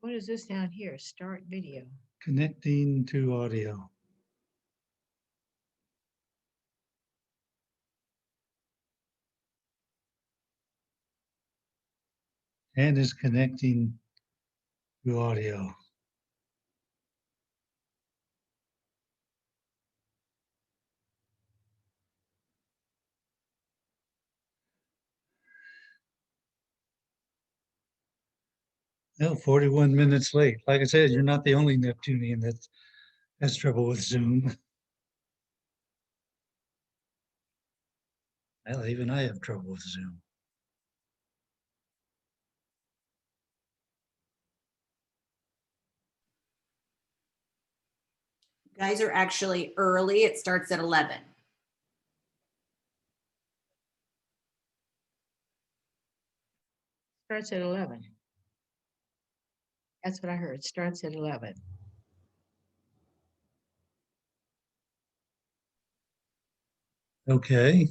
What is this down here? Start video. Connecting to audio. And is connecting to audio. No, 41 minutes late. Like I said, you're not the only Neptunian that has trouble with Zoom. Well, even I have trouble with Zoom. Guys are actually early. It starts at 11. Starts at 11. That's what I heard. Starts at 11. Okay.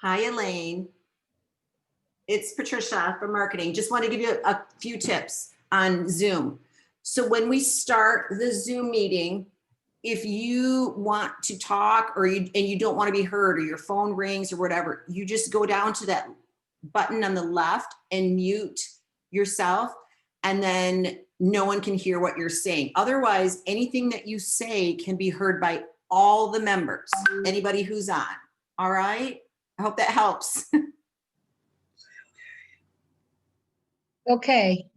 Hi, Elaine. It's Patricia from marketing. Just want to give you a few tips on Zoom. So when we start the Zoom meeting, if you want to talk or you don't want to be heard or your phone rings or whatever, you just go down to that button on the left and mute yourself, and then no one can hear what you're saying. Otherwise, anything that you say can be heard by all the members, anybody who's on. All right? I hope that helps. Okay.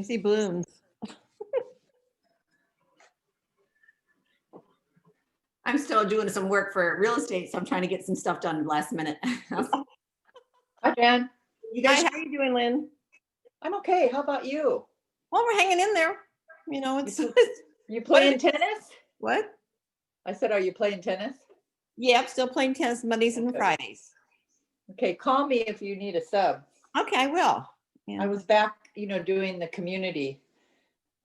I see balloons. I'm still doing some work for real estate, so I'm trying to get some stuff done last minute. Hi, Jan. You Hi, guys, how are you doing, Lynn? I'm okay. How about you? Well, we're hanging in there. You know, it's You playing tennis? what? I said, are you playing tennis? Yep, still playing tennis Mondays and Okay. Fridays. Okay, call me if you need a sub. Okay, I will. Yeah. I was back, doing the community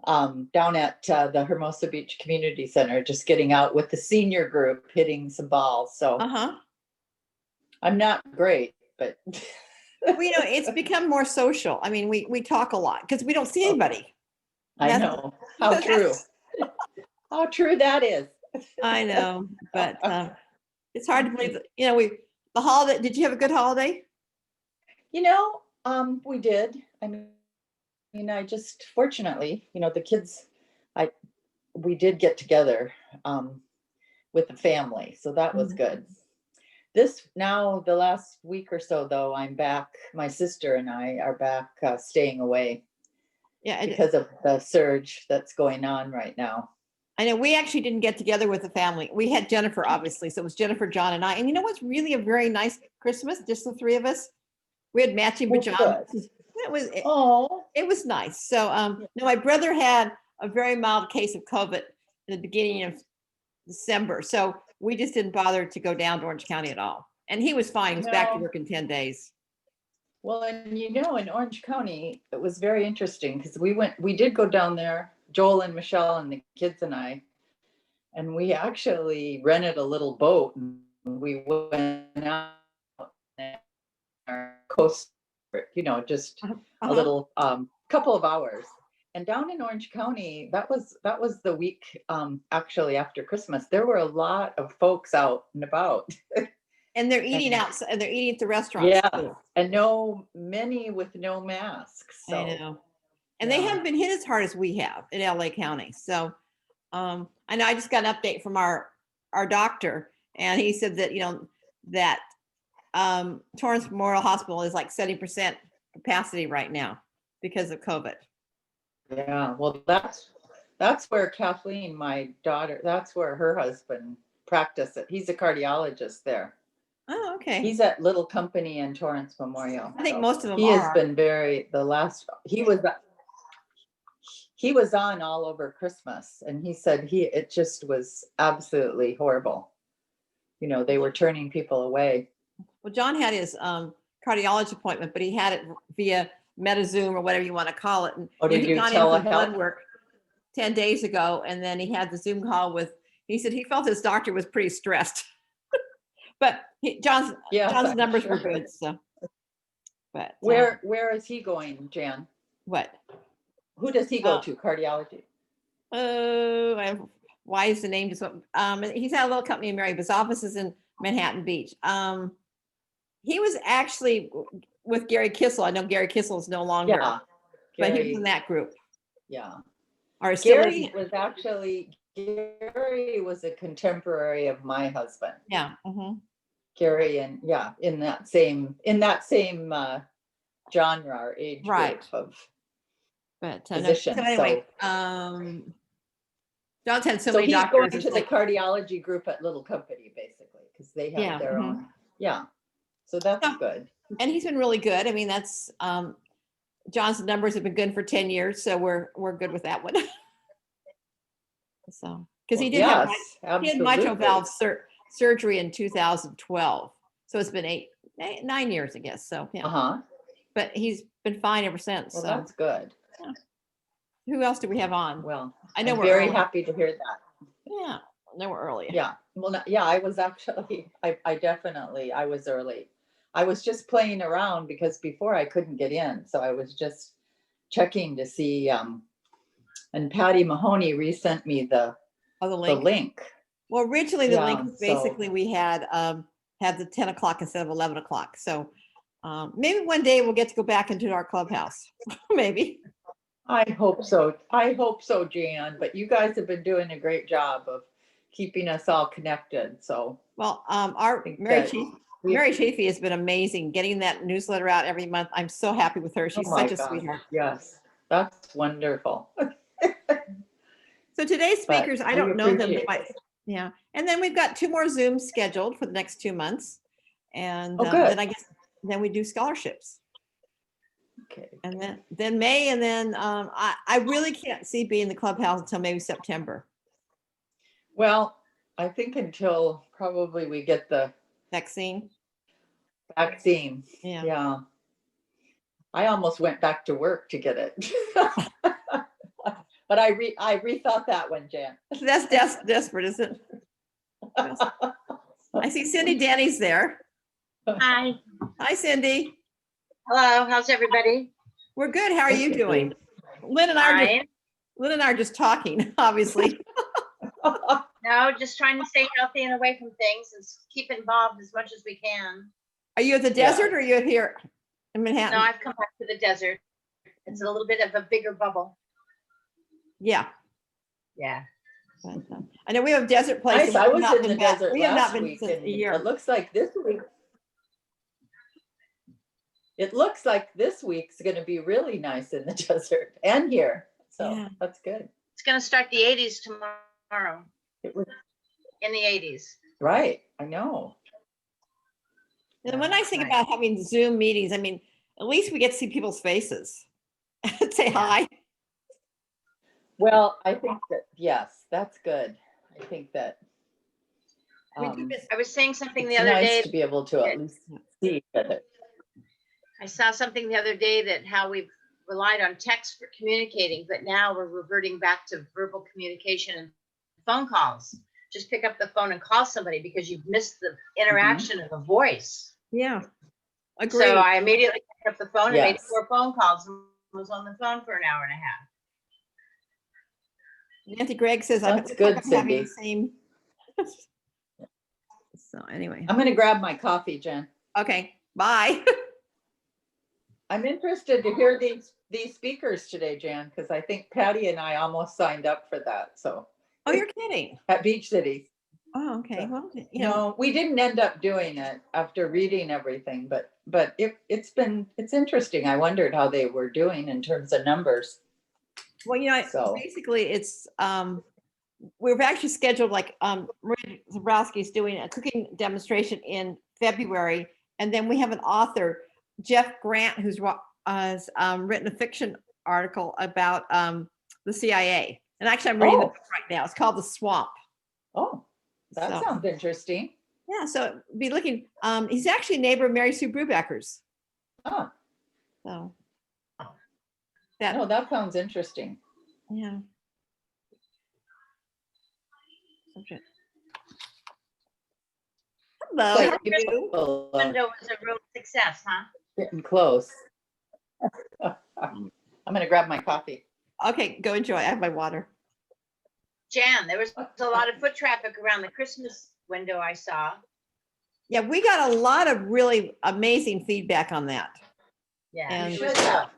down at the Hermosa Beach Community Center, just getting out with the senior group, hitting some balls. So Uh-huh. I'm not great, but Well, it's become more social. I mean, we talk a lot because we don't see anybody. I That's- know how true. How true that is. I know, but it's hard to believe that, the holiday, did you have a good holiday? We did. I just fortunately, the kids, we did get together with the family, so that was good. The last week or so though, I'm back, my sister and I are back staying away Yeah, because of the surge that's going on right now. I know we actually didn't get together with the family. We had Jennifer, obviously. So it was Jennifer, John, and I. And you know what's really a very nice Christmas? Just the three of us. We had matching Well, pajamas. good. It was nice. So no, my brother had a very mild case of COVID in the beginning of December. So we just didn't bother to go down to Orange County at all. And he was fine. He was back to No. work in 10 days. Well, and in Orange County, it was very interesting because we did go down there, Joel and Michelle and the kids and I, and we actually rented a little boat and we went out on our coast, just a little couple of hours. And down in Orange County, that was the week actually after Christmas. There were a lot of folks out and about. And they're eating outside, and they're eating at the restaurants. Yeah, too. and many with no masks. So. I know. And they haven't been hit as hard as we have in LA County. So I know I just got an update from our doctor, and he said that, that Torrance Memorial Hospital is like 70% capacity right now because of COVID. Yeah, well, that's where Kathleen, my daughter, that's where her husband practiced it. He's a cardiologist there. Oh, okay. He's at Little Company in Torrance Memorial. I think most of them He has are. been he was on all over Christmas, and he said it just was absolutely horrible. They were turning people away. Well, John had his cardiology appointment, but he had it via MetaZoom or whatever you want to call it. And Did he you got in for telehealth? blood work 10 days ago, and then he had the Zoom call he said he felt his doctor was pretty stressed. But John's I'm numbers were sure. good. So, but Where is he going, Jan? what? Who does he go to? Cardiology. Why is the name just? He's had a little company in Mary, but his office is in Manhattan Beach. He was actually with Gary Kissel. I know Gary Kissel is no longer, Yeah, but he was Gary. in that group. Yeah. Or still Gary is. Gary was a contemporary of my husband. Yeah. Mhm. Gary, and yeah, in that same genre or age Right. group of But physicians. so anyway, John's had so many he's doctors. going it's to the like- cardiology group at Little Company, basically, because they have Yeah, their mhm. own. Yeah, so that's Yeah. good. And he's been really good. I mean, that's John's numbers have been good for 10 years, so we're good with that one. So because he Well, did have yes, he had mitral absolutely. valve surgery in 2012, so it's been 9 years, I guess. So yeah, Uh-huh. but he's been fine ever since. Well, So that's good. who else do we have on? Well, I know I'm we're very early. happy to hear that. Yeah, I know we're early. Yeah, well, yeah, I was actually, I definitely, I was early. I was just playing around because before I couldn't get in, so I was just checking to see, and Patty Mahoney resent me the Oh, the the link. link. Well, originally the link Yeah, was basically we had the 10 o'clock instead of 11 o'clock. So maybe one day we'll get to go back into our clubhouse. Maybe. I hope so. I hope so, Jan, but you guys have been doing a great job of keeping us all connected, so. Well, our think Mary that Chief. we- Mary Chafee has been amazing getting that newsletter out every month. I'm so happy with her. Oh She's my such a gosh, sweetheart. yes, that's wonderful. So today's But speakers, I we don't know them. They appreciate might, yeah. And then we've got 2 more Zooms scheduled for the next 2 months. And Oh, good. then I guess then we do scholarships. Okay, And then May, and then I really can't see being in the clubhouse until maybe September. well, I think until probably we get the Vaccine. vaccine, Yeah. yeah. I almost went back to work to get it. But I rethought that one, Jan. That's desperate, isn't it? I see Cindy Danny's there. Hi, Hi, Cindy. hello, how's everybody? We're good. How are you doing? Lynn and I are just talking, obviously. No, just trying to stay healthy and away from things and keep involved as much as we can. Are you at the Yeah. desert or are you here in Manhattan? No, I've come back to the desert. It's a little bit of a bigger bubble. Yeah. Yeah. But, I know we have desert places. Nice, I We've was not in the been back. desert We have not last been week, since and a year. it looks like this week. It looks like this week's gonna be really nice in the desert and here, so Yeah. that's good. It's gonna start the 80s tomorrow, It was, in the 80s. right, I know. And one nice thing Right. about having Zoom meetings, I mean, at least we get to see people's faces. Say hi. Well, I think that, yes, that's good. I think that. We do miss- I was saying something the It's other nice day. to be able to at least see each other. I saw something the other day that how we've relied on text for communicating, but now we're reverting back to verbal communication and phone calls. Just pick up the phone and call somebody because you've missed the interaction of the voice. Yeah. Agree. So I immediately picked up the phone and made Yes. 4 phone calls and was on the phone for an hour and a half. Nancy Gregg says I'm That's good, having the Cindy. same. So anyway, I'm gonna grab my coffee, Jen. okay, bye. I'm interested to hear these speakers today, Jan, because I think Patty and I almost signed up for that, so, Oh, you're kidding. at Beach City. Oh, okay. Well, you know, No, we didn't end up doing it after reading everything, but it's interesting. I wondered how they were doing in terms of numbers. well, you know, So- basically it's, we've actually scheduled like, Maria Zabrowski's doing a cooking demonstration in February. And then we have an author, Jeff Grant, who's has written a fiction article about the CIA. And actually I'm reading the Oh. book right now. It's called The Swamp. Oh, that So- sounds interesting. Yeah, so be looking, he's actually a neighbor of Mary Sue Brewbacker's. Oh, So. That, no, that sounds interesting. yeah. Okay. Hello, Like, how are you? people, Window was a real success, huh? getting close. I'm gonna grab my coffee. Okay, go enjoy. I have my water. Jan, there was a lot of foot traffic around the Christmas window I saw. Yeah, we got a lot of really amazing feedback on that. Yeah. And- it was tough.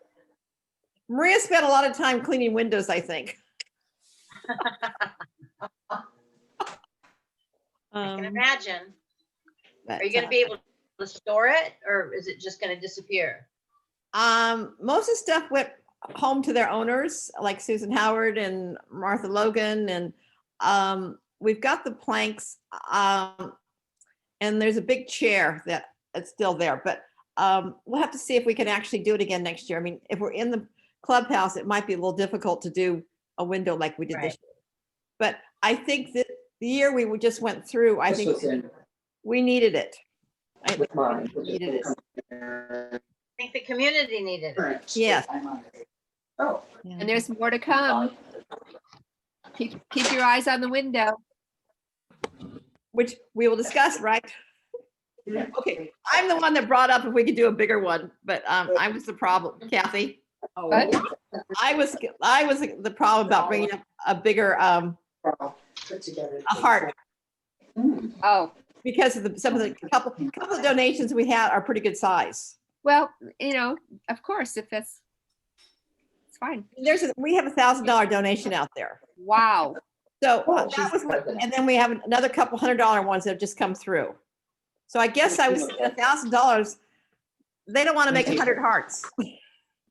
Maria spent a lot of time cleaning windows, I think. I can Um, imagine. but, Are you gonna be able to store it, or is it just gonna disappear? Most of the stuff went home to their owners, like Susan Howard and Martha Logan, and we've got the planks, and there's a big chair that's still there, but we'll have to see if we can actually do it again next year. I mean, if we're in the clubhouse, it might be a little difficult to do a window like we did this year. But I think that the year we just went through, I think we needed it. I think we needed it. I think the community needed it. Yes. Oh. Yeah. And there's more to come. Keep your eyes on the window. Which we will discuss, right? Okay, I'm the one that brought up if we could do a bigger one, but I was the problem, Kathy. What? I was the problem about bringing up a bigger, a heart, Oh, because of some of the couple of donations we had are pretty good size. well, of course, if it's fine. We have $1,000 donation out there. Wow. So that was what, and then we have another couple $100 ones that have just come through. So I guess I was $1,000. They don't want to make 100 hearts.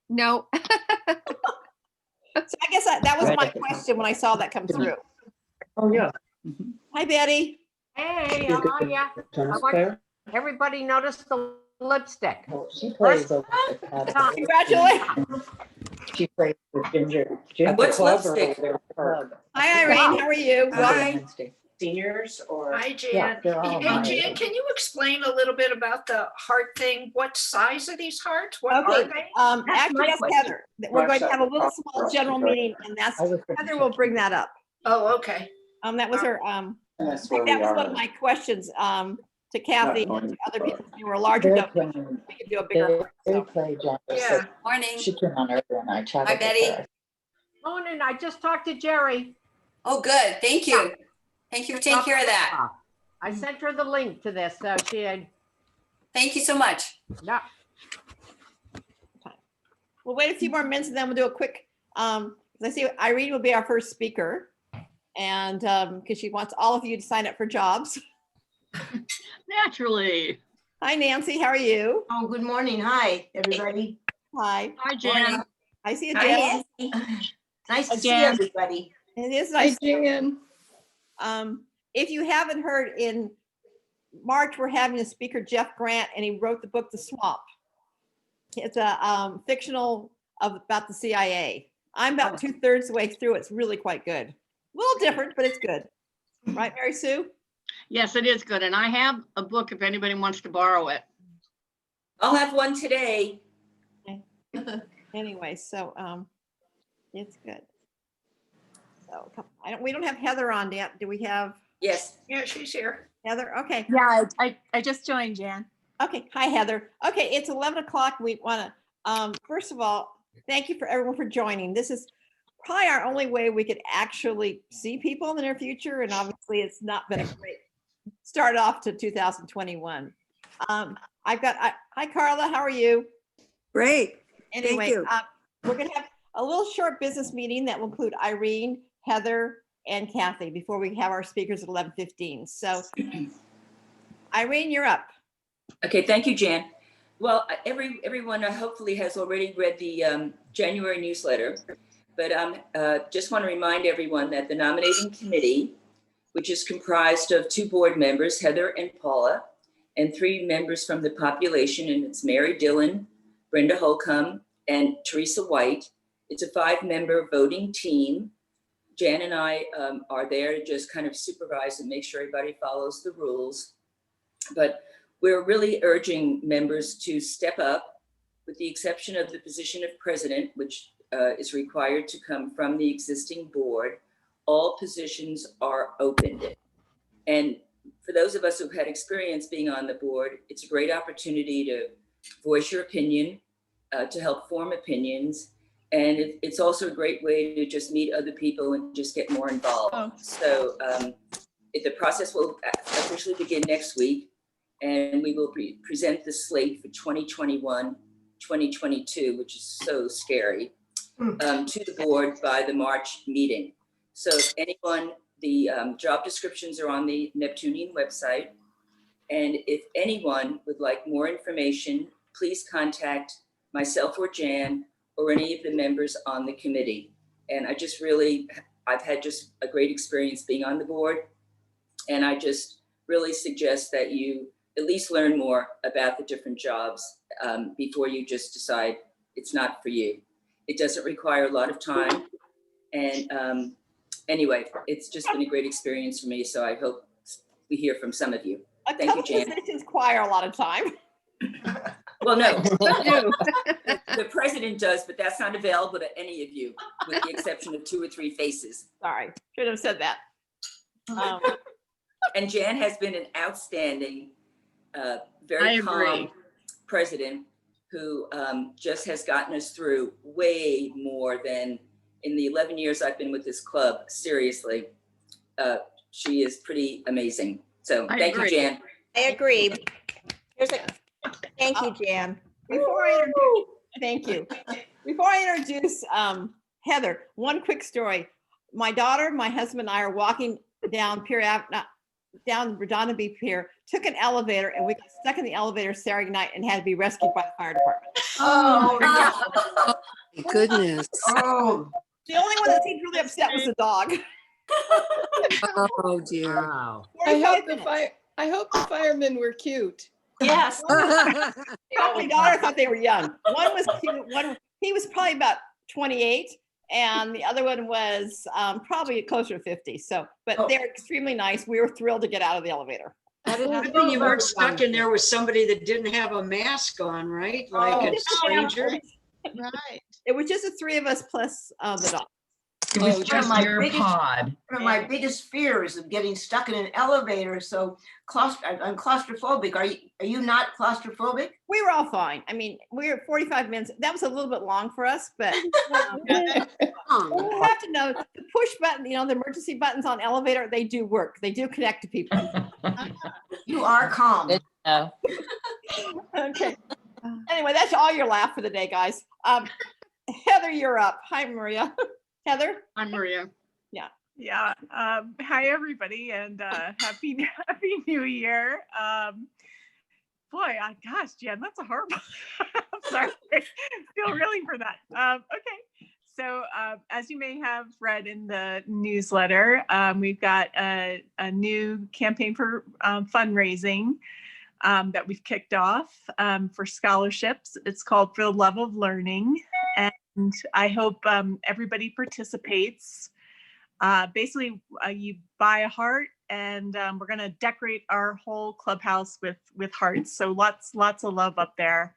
No. So I guess that was my question when I saw that come through. Oh, yeah. Hi, Betty. Hey, how are ya? Tennis I want- player? Everybody noticed the lipstick. Oh, she plays over at the club. Congratulations. She plays with Ginger. At the What's club or lipstick? over there at the club? Hi, Irene. How are you? Welcome. Wednesday. Seniors or? Hi, Yeah, Jan. they're all Hey, my Jan, age. can you explain a little bit about the heart thing? What size are these hearts? What are Okay, they? actually, my that's question. Heather. We're going to have a little small general meeting, and that's, I was gonna Heather will bring that up. Oh, okay. That was her, And I that's think where that we was one are. of my questions, to Kathy and to other people. If you were a larger They're donation, playing- we could do a bigger. They So, play jazz. Yeah. Morning. She came on earlier and I chatted Hi, with Betty. her. Morning, I just talked to Jerry. Oh, good. Thank you. Thank you for taking care of that. I sent her the link to this, so she had, Thank you so much. yeah. we'll wait a few more minutes and then we'll do a quick, 'cause I see Irene will be our first speaker. And, because she wants all of you to sign up for jobs. Naturally. Hi, Nancy. How are you? Oh, good morning. Hi, everybody. Hi. Hi, Jan. I see a Hi, Jen. Nancy. Nice to see Jan. everybody. It is nice. Jan. If you haven't heard, in March, we're having a speaker, Jeff Grant, and he wrote the book, The Swamp. It's a fictional about the CIA. I'm about 2/3 the way through. It's really quite good. A little different, but it's good. Right, Mary Sue? Yes, it is good. And I have a book if anybody wants to borrow it. I'll have one today. Anyway, so it's good. So we don't have Heather on yet. Do we have Yes. Yeah, she's here. Heather? Okay. Yeah, I just joined, Jan. Okay. Hi, Heather. Okay, it's 11 o'clock. We want to, first of all, thank you for everyone for joining. This is probably our only way we could actually see people in the near future. And obviously it's not been a great start off to 2021. Hi, Carla, how are you? Great. Anyway, you. we're going to have a little short business meeting that will include Irene, Heather, and Kathy before we have our speakers at 11:15. So Irene, you're up. Okay, thank you, Jan. Well, everyone hopefully has already read the January newsletter, but just want to remind everyone that the nominating committee, which is comprised of 2 board members, Heather and Paula, and 3 members from the population, and it's Mary Dillon, Brenda Holcomb, and Teresa White. It's a 5-member voting team. Jan and I are there to just kind of supervise and make sure everybody follows the rules. But we're really urging members to step up, with the exception of the position of president, which is required to come from the existing board. All positions are opened. And for those of us who've had experience being on the board, it's a great opportunity to voice your opinion, to help form opinions. And it's also a great way to just meet other people and just get more involved. So the process will officially begin next week, and we will present the slate for 2021, 2022, which is so scary, to the board by the March meeting. So if anyone, The job descriptions are on the Neptunian website. And if anyone would like more information, please contact myself or Jan or any of the members on the committee. And I've had just a great experience being on the board. And I just really suggest that you at least learn more about the different jobs before you just decide it's not for you. It doesn't require a lot of time. And anyway, it's just been a great experience for me. So I hope we hear from some of you. A Thank you, couple Jan. positions require a lot of time. Well, no, the president does, but that's not available to any of you, with the exception of 2 or 3 faces. Sorry, should have said that. And Jan has been an outstanding, I very agree. calm president who just has gotten us through way more than in the 11 years I've been with this club. Seriously, she is pretty amazing. So I thank you, agree. Jan. I agree. Thank you, Jan. Before I introduce, thank you. Before I introduce Heather, one quick story. My daughter, my husband, and I are walking down down Redonda Pier, took an elevator, and we got stuck in the elevator Saturday night and had to be rescued by the fire department. Oh, Goodness. oh, The only one that seemed really upset was the dog. Oh, dear. Wow. I 45 hope minutes. I hope the firemen were cute. yes. My daughter thought they were young. One was cute. He was probably about 28, and the other one was probably closer to 50. So, but they're extremely nice. We were thrilled to get out of the elevator. Good thing you weren't stuck in there with somebody that didn't have a mask on, right? Like a stranger. Right. It was just the 3 of us plus the dog. It Oh, was just one of my your biggest, pod. one of my biggest fears of getting stuck in an elevator. So I'm claustrophobic. Are you not claustrophobic? We were all fine. I mean, we were 45 minutes. That was a little bit long for us, but you have to know the push button, the emergency buttons on elevator, they do work. They do connect to people. You are calm. Okay. Anyway, that's all your laugh for the day, guys. Heather, you're up. Hi, Maria. Heather? I'm Maria. Yeah. Hi, everybody, and happy New Year. Gosh, Jen, that's a horrible. I'm sorry. I feel really for that. Okay. So as you may have read in the newsletter, we've got a new campaign for fundraising that we've kicked off for scholarships. It's called For the Love of Learning. And I hope everybody participates. Basically, you buy a heart, and we're going to decorate our whole clubhouse with hearts. So lots of love up there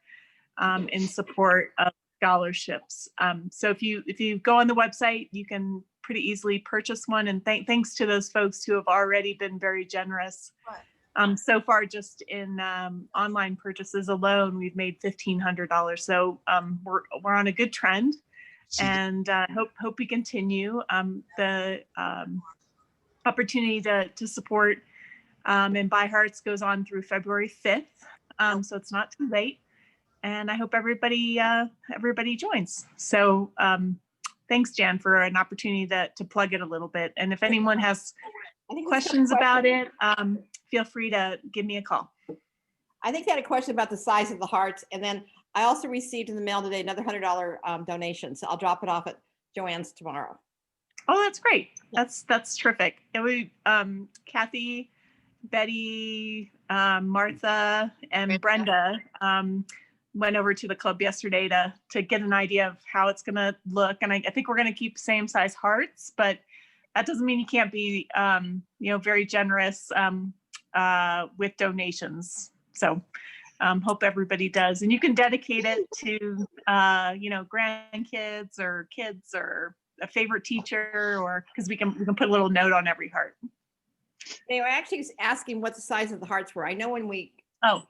in support of scholarships. So if you go on the website, you can pretty easily purchase one. And thanks to those folks who have already been very generous. So far, just in online purchases alone, we've made $1,500. So we're on a good trend, and hope we continue. The opportunity to support and buy hearts goes on through February 5th, so it's not too late. And I hope everybody joins. So thanks, Jan, for an opportunity to plug it a little bit. And if anyone has questions about it, feel free to give me a call. I think they had a question about the size of the hearts. And then I also received in the mail today another $100 donation. So I'll drop it off at Joanne's tomorrow. Oh, that's great. That's terrific. And we, Kathy, Betty, Martha, and Brenda went over to the club yesterday to get an idea of how it's going to look. And I think we're going to keep same size hearts, but that doesn't mean you can't be, very generous with donations. So hope everybody does. And you can dedicate it to, grandkids or kids or a favorite teacher, or because we can put a little note on every heart. They were actually asking what the size of the hearts were. I know when we. Oh.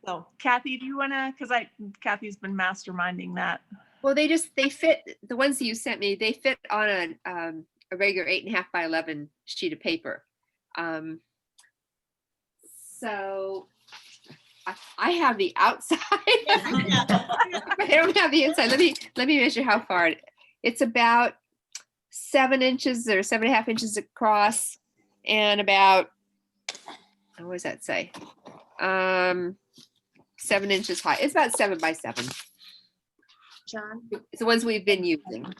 So Kathy, do you want to, because Kathy's been masterminding that. Well, they fit, the ones that you sent me, they fit on a regular 8.5 by 11 sheet of paper. So I have the outside. I don't have the inside. Let me measure how far. It's about 7 inches or 7.5 inches across and about, what does that say? 7 inches high. It's about 7 by 7. John? It's the ones we've been using.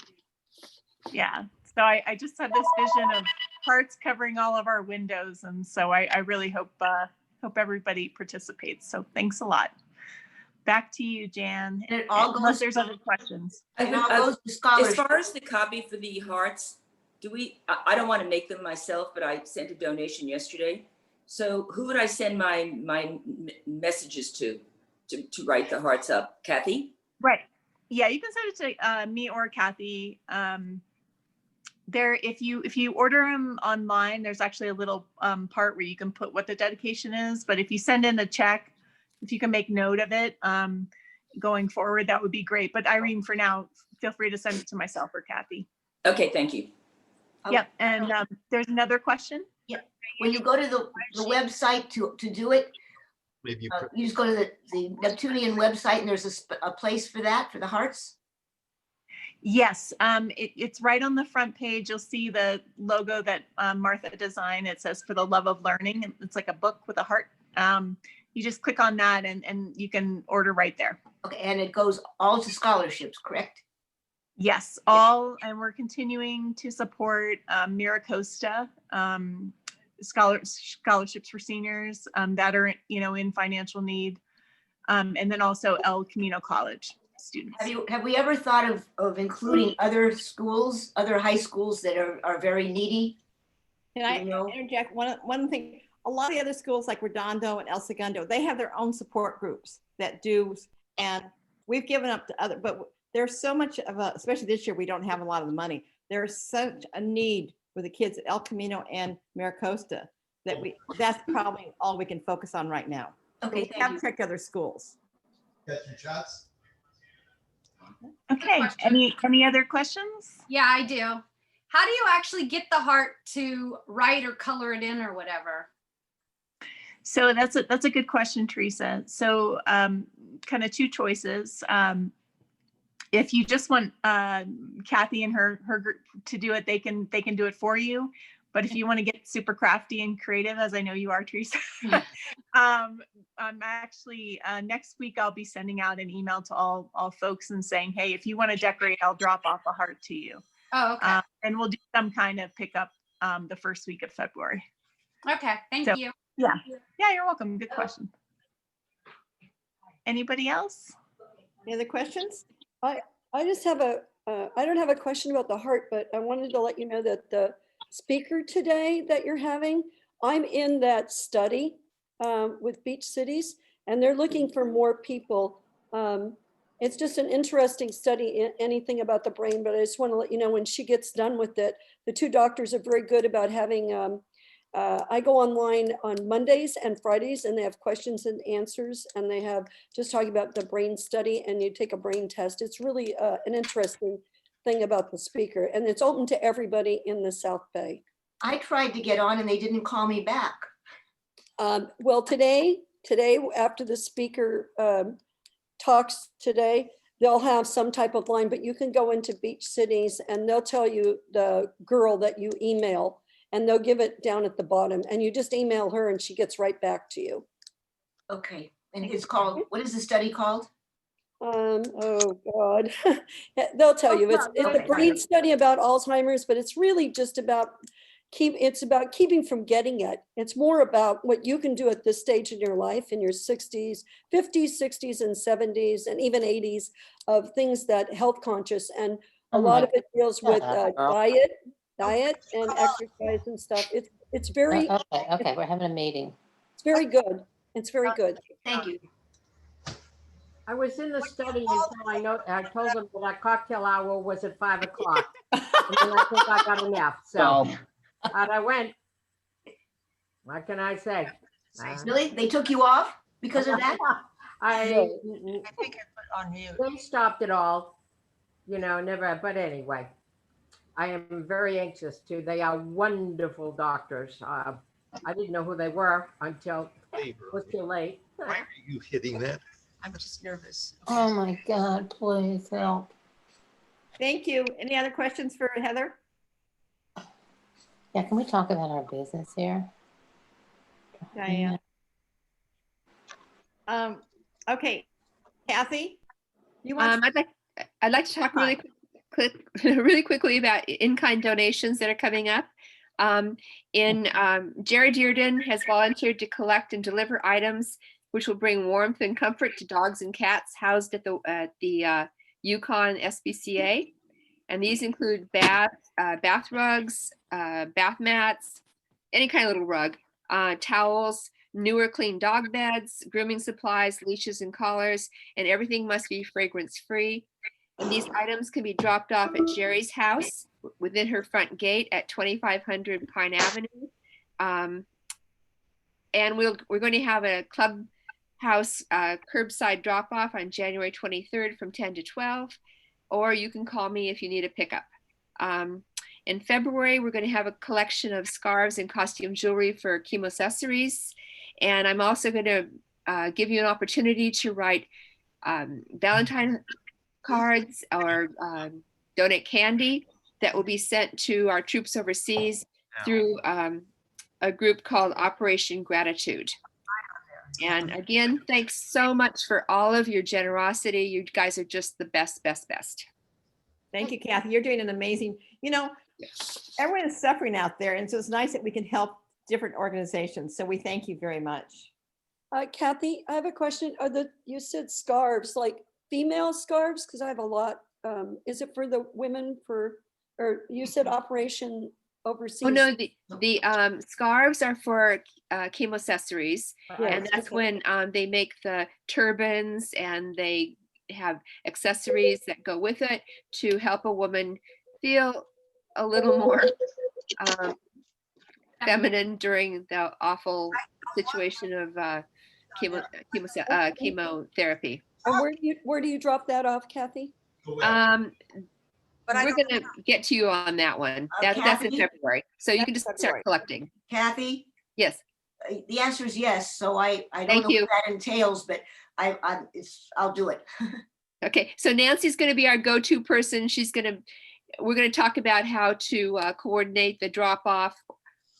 Yeah. So I just had this vision of hearts covering all of our windows. And so I really hope everybody participates. So thanks a lot. Back to you, Jan. And it all Unless goes, there's other questions. it all goes to As scholarship. far as the copy for the hearts, I don't want to make them myself, but I sent a donation yesterday. So who would I send my messages to write the hearts up? Kathy? Right. Yeah, you can send it to me or Kathy. If you order them online, there's actually a little part where you can put what the dedication is. But if you send in a check, if you can make note of it going forward, that would be great. But Irene, for now, feel free to send it to myself or Kathy. Okay, thank you. Yep. And there's another question. Yeah. When you go to the website to do it, Maybe you just go to the Neptunian website and there's a place for that, for the hearts? Yes, it's right on the front page. You'll see the logo that Martha designed. It says "For the Love of Learning." It's like a book with a heart. You just click on that and you can order right there. Okay, and it goes all to scholarships, correct? Yes, all, and we're continuing to support Miracosta scholarships for seniors that are in financial need, and then also El Camino College students. Have we ever thought of including other schools, other high schools that are very needy? Can I interject one thing? A lot of the other schools like Redondo and El Segundo, they have their own support groups that do, and we've given up to other, but there's so much of especially this year, we don't have a lot of the money. There's such a need for the kids at El Camino and Miracosta that that's probably all we can focus on right now. Okay, we have checked other schools. Got your shots? Okay, any other questions? Yeah, I do. How do you actually get the heart to write or color it in or whatever? So that's a good question, Teresa. So kind of two choices. If you just want Kathy and her group to do it, they can do it for you. But if you want to get super crafty and creative, as I know you are, Teresa, I'm actually next week I'll be sending out an email to all folks and saying, hey, if you want to decorate, I'll drop off a heart to you. Oh, okay. And we'll do some kind of pickup the first week of February. Okay, thank you. Yeah, you're welcome. Good question. Anybody else? Any other questions? I just have I don't have a question about the heart, but I wanted to let you know that the speaker today that you're having, I'm in that study with Beach Cities, and they're looking for more people. It's just an interesting study, anything about the brain, but I just want to let you know when she gets done with it, the two doctors are very good about having, I go online on Mondays and Fridays and they have questions and answers, and they have just talking about the brain study, and you take a brain test. It's really an interesting thing about the speaker, and it's open to everybody in the South Bay. I tried to get on and they didn't call me back. Well, today after the speaker talks today, they'll have some type of line, but you can go into Beach Cities and they'll tell you the girl that you email, and they'll give it down at the bottom, and you just email her and she gets right back to you. Okay, and it's called, what is the study called? Oh God, they'll tell you. It's a brain study about Alzheimer's, but it's really just about keeping from getting it. It's more about what you can do at this stage in your life, in your 60s, 50s, 60s, and 70s, and even 80s, of things that health conscious, and a lot of it deals with diet and exercise and stuff. It's very Okay, we're having a meeting. It's very good. It's very good. Thank you. I was in the study until I told them that our cocktail hour was at 5 o'clock. And then I think I got enough. So out I went. What can I say? Really? They took you off because of that? I think I put on mute. They stopped it all, never. But anyway, I am very anxious too. They are wonderful doctors. I didn't know who they were until it was too late. Why are you hitting that? I'm just nervous. Oh my God, please help. Thank you. Any other questions for Heather? Yeah, can we talk about our business here? Diane. Okay, Kathy, you want? I'd like to talk really quickly about in-kind donations that are coming up. Jerry Dearden has volunteered to collect and deliver items which will bring warmth and comfort to dogs and cats housed at the Yukon SPCA. And these include bath rugs, bath mats, any kind of little rug, towels, newer clean dog beds, grooming supplies, leashes and collars, and everything must be fragrance free. And these items can be dropped off at Jerry's house within her front gate at 2500 Pine Avenue. And we're going to have a clubhouse curbside drop off on January 23rd from 10 to 12, or you can call me if you need a pickup. In February, we're going to have a collection of scarves and costume jewelry for chemoaccessories. And I'm also going to give you an opportunity to write Valentine cards or donate candy that will be sent to our troops overseas through a group called Operation Gratitude. And again, thanks so much for all of your generosity. You guys are just the best. Thank you, Kathy. You're doing an amazing, everyone is suffering out there. And so it's nice that we can help different organizations. So we thank you very much. Kathy, I have a question. You said scarves, like female scarves? Because I have a lot. Is it for the women or you said Operation Overseas? Oh no, the scarves are for chemoaccessories, and that's when they make the turbans and they have accessories that go with it to help a woman feel a little more feminine during the awful situation of chemotherapy. And where do you drop that off, Kathy? We're going to get to you on that one. That's in February. So you can just start collecting. Kathy? Yes. The answer is yes. So I don't Thank know you. what that entails, but I'll do it. Okay. So Nancy's going to be our go-to person. We're going to talk about how to coordinate the drop-off.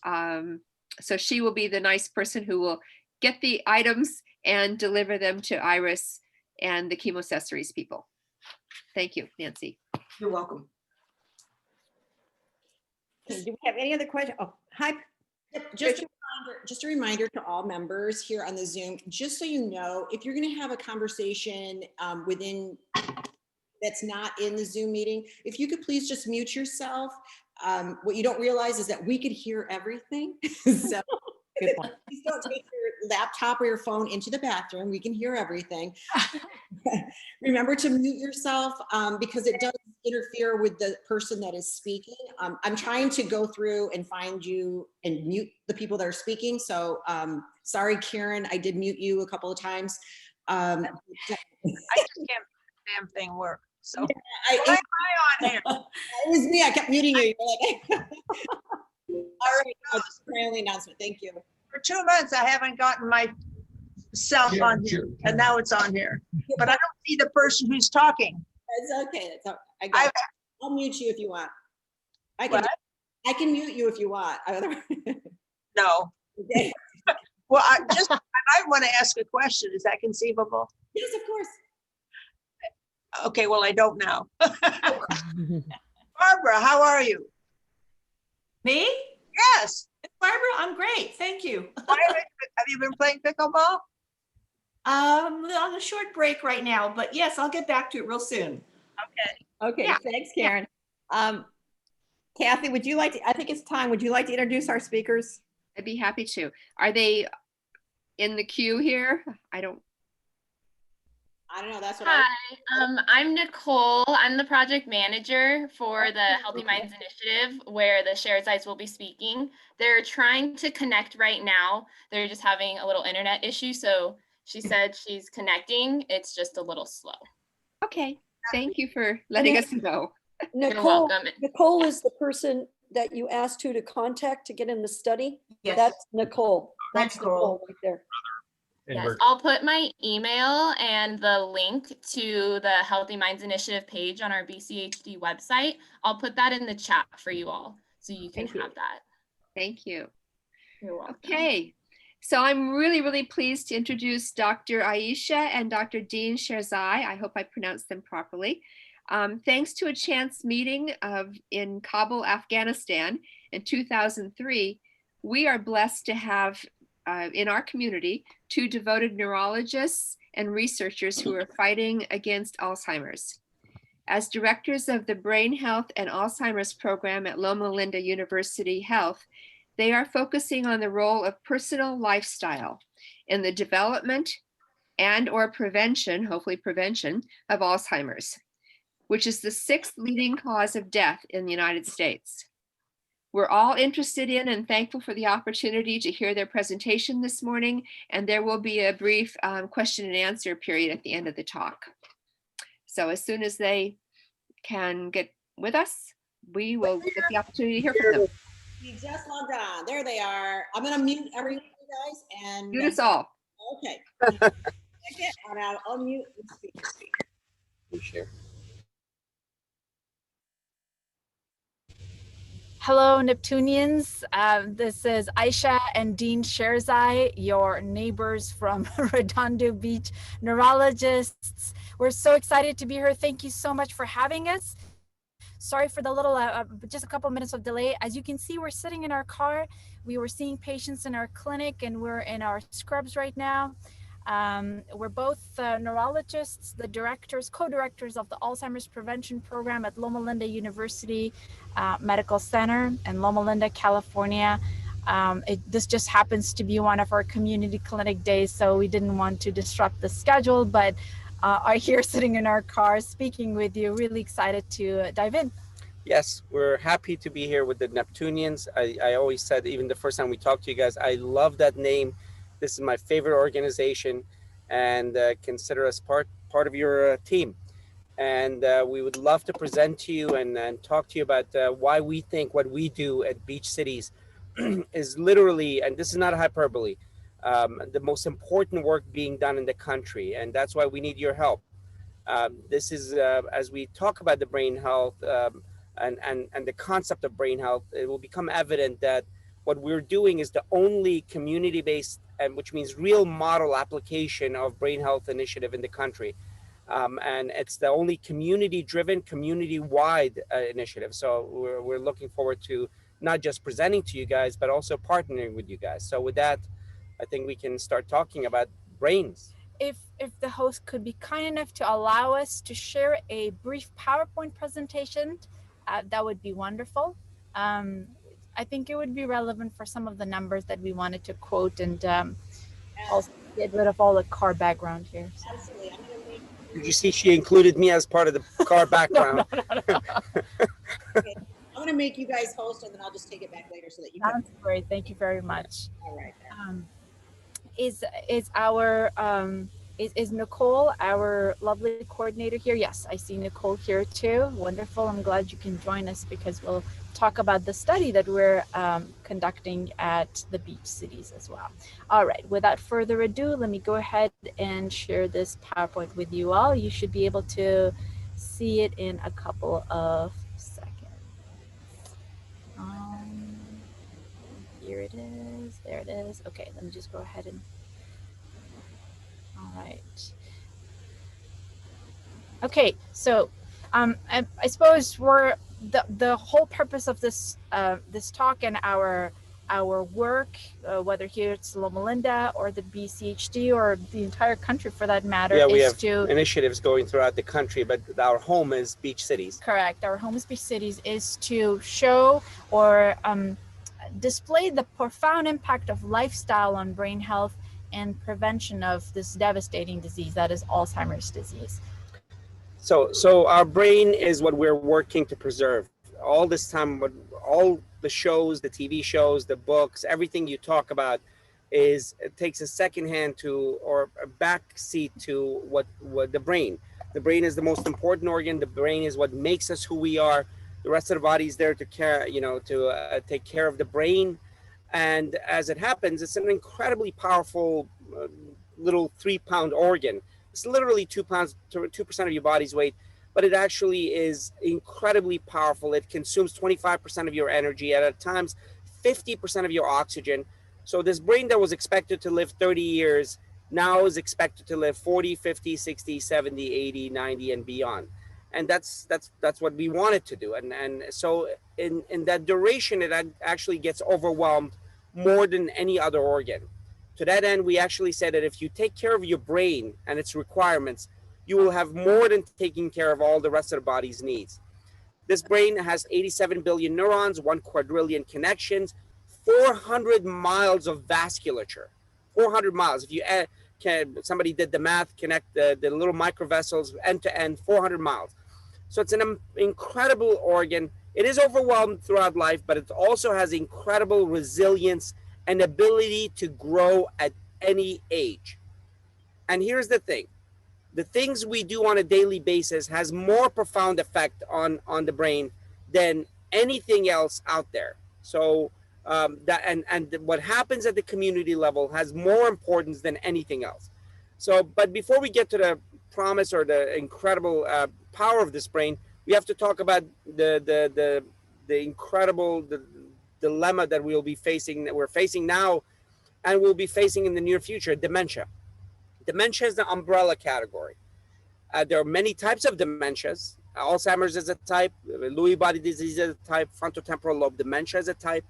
So she will be the nice person who will get the items and deliver them to Iris and the chemoaccessories people. Thank you, Nancy. You're welcome. Okay, do we have any other questions? Oh, hi. Just a reminder to all members here on the Zoom, just so you know, if you're going to have a conversation that's not in the Zoom meeting, if you could please just mute yourself. What you don't realize is that we could hear everything. So good point. Please don't take your laptop or your phone into the bathroom. We can hear everything. Remember to mute yourself because it does interfere with the person that is speaking. I'm trying to go through and find you and mute the people that are speaking. So sorry, Karen, I did mute you a couple of times. I just can't damn thing work. So I on here. It was me. I kept muting you. You're like, all right, I'll just my only announcement. Thank you. For 2 months, I haven't gotten myself on here, and now it's on here. But I don't see the person who's talking. It's okay. That's all. I'll mute you if you want. I can mute you if you want. No. Okay. Well, I might want to ask a question. Is that conceivable? Yes, of course. Okay, well, I don't now. Barbara, how are you? Me? Yes. Barbara, I'm great. Thank you. Have you been playing pickleball? On a short break right now, but yes, I'll get back to it real soon. Okay, yeah. Thanks, Karen. Kathy, would you like to, I think it's time, would you like to introduce our speakers? I'd be happy to. Are they in the queue here? I don't know. That's what I'm Nicole. I'm the project manager for the Healthy Minds Initiative, where the Sherzais will be speaking. They're trying to connect right now. They're just having a little internet issue. So she said she's connecting. It's just a little slow. Okay. Thank you for letting us know. You're welcome. Nicole is the person that you asked to contact to get in the study. Yes. That's Nicole. That's Nicole right there. Yes, I'll put my email and the link to the Healthy Minds Initiative page on our Bchd website. I'll put that in the chat for you all so you can have that. Thank you. You're welcome. Okay, so I'm really, really pleased to introduce Dr. Ayesha and Dr. Dean Sherzai. I hope I pronounced them properly. Thanks to a chance meeting in Kabul, Afghanistan in 2003, we are blessed to have in our community 2 devoted neurologists and researchers who are fighting against Alzheimer's. As directors of the Brain Health and Alzheimer's program at Loma Linda University Health, they are focusing on the role of personal lifestyle in the development and/or prevention, hopefully prevention, of Alzheimer's, which is the 6th leading cause of death in the United States. We're all interested in and thankful for the opportunity to hear their presentation this morning, and there will be a brief question and answer period at the end of the talk. So as soon as they can get with us, we will get the opportunity to hear from them. You just logged on. There they are. I'm going to mute everyone, you guys, and Mute us all. Okay. Second, and I'll unmute and speak. You share. Hello, Neptunians. This is Ayesha and Dean Sherzai, your neighbors from Redondo Beach, neurologists. We're so excited to be here. Thank you so much for having us. Sorry for the little, just a couple minutes of delay. As you can see, we're sitting in our car. We were seeing patients in our clinic and we're in our scrubs right now. We're both neurologists, the directors, co-directors of the Alzheimer's Prevention Program at Loma Linda University Medical Center in Loma Linda, California. This just happens to be one of our community clinic days, so we didn't want to disrupt the schedule, but are here sitting in our car speaking with you. Really excited to dive in. Yes, we're happy to be here with the Neptunians. I always said, even the first time we talked to you guys, I love that name. This is my favorite organization, and consider us part of your team. And we would love to present to you and talk to you about why we think what we do at Beach Cities is literally, and this is not a hyperbole, the most important work being done in the country. And that's why we need your help. This is, as we talk about the brain health and the concept of brain health, it will become evident that what we're doing is the only community-based, and which means real model application of brain health initiative in the country. And it's the only community-driven, community-wide initiative. So we're looking forward to not just presenting to you guys, but also partnering with you guys. So with that, I think we can start talking about brains. If the host could be kind enough to allow us to share a brief PowerPoint presentation, that would be wonderful. I think it would be relevant for some of the numbers that we wanted to quote, and also get rid of all the car background here. So. Absolutely. Did you see she included me as part of the car background? Okay. I'm going to make you guys host, and then I'll just take it back later so that you can. That's great. Thank you very much. All right. Is Nicole our lovely coordinator here? Yes, I see Nicole here too. Wonderful. I'm glad you can join us because we'll talk about the study that we're conducting at the Beach Cities as well. All right, without further ado, let me go ahead and share this PowerPoint with you all. You should be able to see it in a couple of seconds. Here it is. There it is. Okay, let me just go ahead and. All right. Okay, so I suppose we're the whole purpose of this this talk and our work, whether here it's Loma Linda or the BCHD or the entire country for that matter, Yeah, we is have to initiatives going throughout the country, but our home is Beach Cities. correct. Our home is Beach Cities is to show or display the profound impact of lifestyle on brain health and prevention of this devastating disease that is Alzheimer's disease. So our brain is what we're working to preserve. All this time, all the shows, the TV shows, the books, everything you talk about it takes a second hand to, or a back seat to what the brain. The brain is the most important organ. The brain is what makes us who we are. The rest of the body is there to care, to take care of the brain. And as it happens, it's an incredibly powerful little 3-pound organ. It's literally 2 pounds, 2% of your body's weight, but it actually is incredibly powerful. It consumes 25% of your energy, at times 50% of your oxygen. So this brain that was expected to live 30 years now is expected to live 40, 50, 60, 70, 80, 90, and beyond. And that's what we wanted to do. And so in that duration, it actually gets overwhelmed more than any other organ. To that end, we actually said that if you take care of your brain and its requirements, you will have more than taking care of all the rest of the body's needs. This brain has 87 billion neurons, 1 quadrillion connections, 400 miles of vasculature. 400 miles. If you add, somebody did the math, connect the little microvessels end to end, 400 miles. So it's an incredible organ. It is overwhelmed throughout life, but it also has incredible resilience and ability to grow at any age. And here's the thing. The things we do on a daily basis has more profound effect on the brain than anything else out there. So and what happens at the community level has more importance than anything else. So, but before we get to the promise or the incredible power of this brain, we have to talk about the incredible dilemma that we'll be facing, that we're facing now, and we'll be facing in the near future: dementia. Dementia is the umbrella category. There are many types of dementias. Alzheimer's is a type, Lewy body disease is a type, frontotemporal lobe dementia is a type,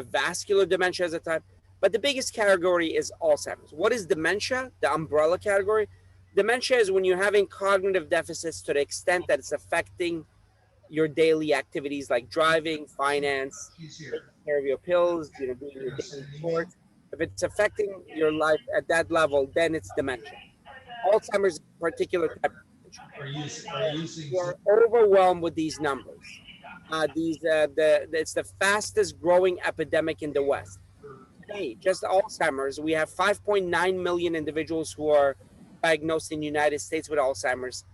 vascular dementia is a type. But the biggest category is Alzheimer's. What is dementia? The umbrella category. Dementia is when you're having cognitive deficits to the extent that it's affecting your daily activities like driving, finance, taking care of your pills, doing your daily chores. If it's affecting your life at that level, then it's dementia. Alzheimer's, particular type of dementia. You're overwhelmed with these numbers. It's the fastest growing epidemic in the West. Today, just Alzheimer's, we have 5.9 million individuals who are diagnosed in the United States with Alzheimer's.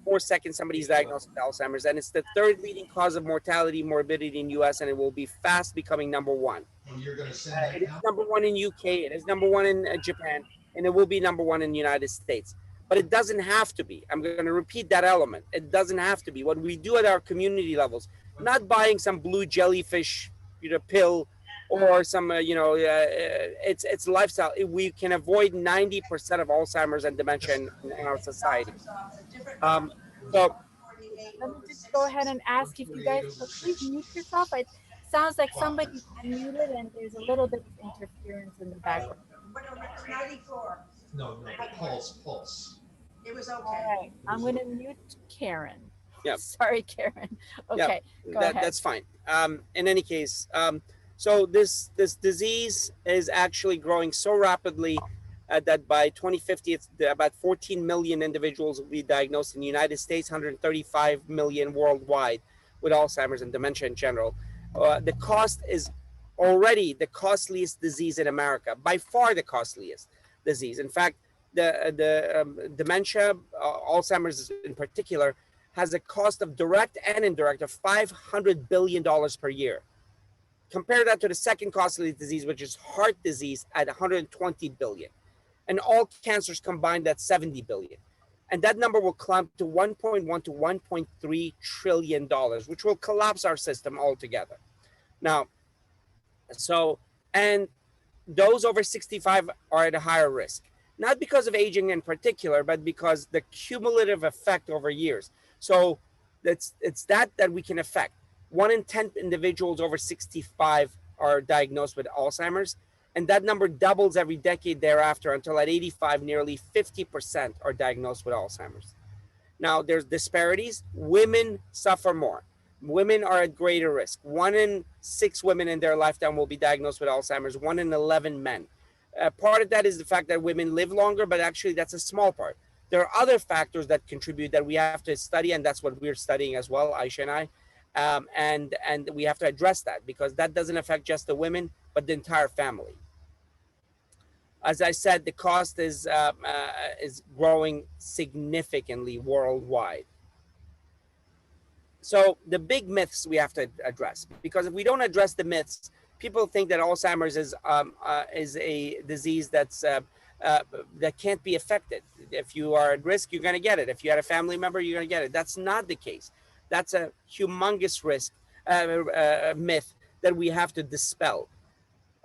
4 seconds somebody's diagnosed with Alzheimer's, and it's the third leading cause of mortality, morbidity in the US, and it will be fast becoming number one. It is number one in UK, it is number one in Japan, and it will be number one in the United States. But it doesn't have to be. I'm going to repeat that element. It doesn't have to be. What we do at our community levels, not buying some blue jellyfish, pill, or some, it's lifestyle. We can avoid 90% of Alzheimer's and dementia in our society. So let me just go ahead and ask if you guys could please mute yourself. It sounds like somebody's unmuted and there's a little bit of interference in the background. 94. No, pulse. It was okay. All right, I'm going to mute Karen. Yep. Sorry, Karen. Okay, go ahead. That's fine. In any case, so this disease is actually growing so rapidly that by 2050, it's about 14 million individuals will be diagnosed in the United States, 135 million worldwide with Alzheimer's and dementia in general. The cost is already the costliest disease in America, by far the costliest disease. In fact, the dementia, Alzheimer's in particular, has a cost of direct and indirect of $500 billion per year. Compare that to the second costliest disease, which is heart disease, at 120 billion. And all cancers combined, that's 70 billion. And that number will climb to 1.1 to 1.3 trillion dollars, which will collapse our system altogether. Now, and those over 65 are at a higher risk, not because of aging in particular, but because the cumulative effect over years. So it's that we can affect. 1 in 10 individuals over 65 are diagnosed with Alzheimer's, and that number doubles every decade thereafter until at 85, nearly 50% are diagnosed with Alzheimer's. Now, there's disparities. Women suffer more. Women are at greater risk. 1 in 6 women in their lifetime will be diagnosed with Alzheimer's, 1 in 11 men. Part of that is the fact that women live longer, but actually that's a small part. There are other factors that contribute that we have to study, and that's what we're studying as well, Ayesha and I. And we have to address that because that doesn't affect just the women, but the entire family. As I said, the cost is growing significantly worldwide. So the big myths we have to address, because if we don't address the myths, people think that Alzheimer's is a disease that's that can't be affected. If you are at risk, you're going to get it. If you had a family member, you're going to get it. That's not the case. That's a humongous risk. myth that we have to dispel.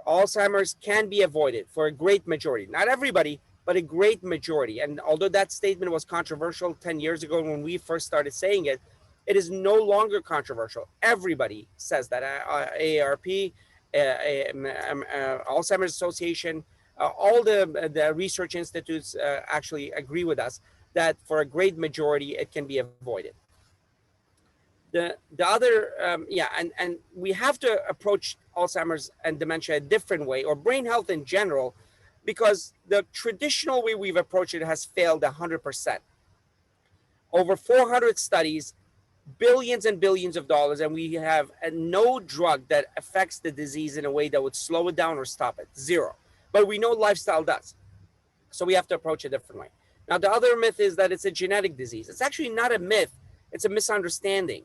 Alzheimer's can be avoided for a great majority, not everybody, but a great majority. And although that statement was controversial 10 years ago when we first started saying it, it is no longer controversial. Everybody says that. AARP, Alzheimer's Association, all the research institutes actually agree with us that for a great majority, it can be avoided. The other, and we have to approach Alzheimer's and dementia a different way, or brain health in general, because the traditional way we've approached it has failed 100%. Over 400 studies, billions and billions of dollars, and we have no drug that affects the disease in a way that would slow it down or stop it, zero. But we know lifestyle does. So we have to approach it a different way. Now, the other myth is that it's a genetic disease. It's actually not a myth, it's a misunderstanding.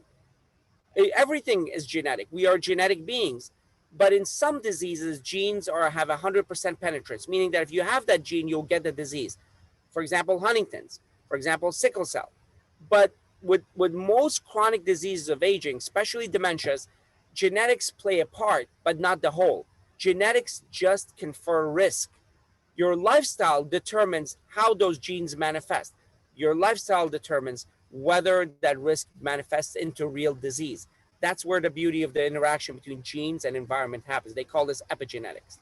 Everything is genetic. We are genetic beings. But in some diseases, genes have 100% penetrance, meaning that if you have that gene, you'll get the disease. For example, Huntington's, for example, sickle cell. But with most chronic diseases of aging, especially dementias, genetics play a part, but not the whole. Genetics just confer risk. Your lifestyle determines how those genes manifest. Your lifestyle determines whether that risk manifests into real disease. That's where the beauty of the interaction between genes and environment happens. They call this epigenetics.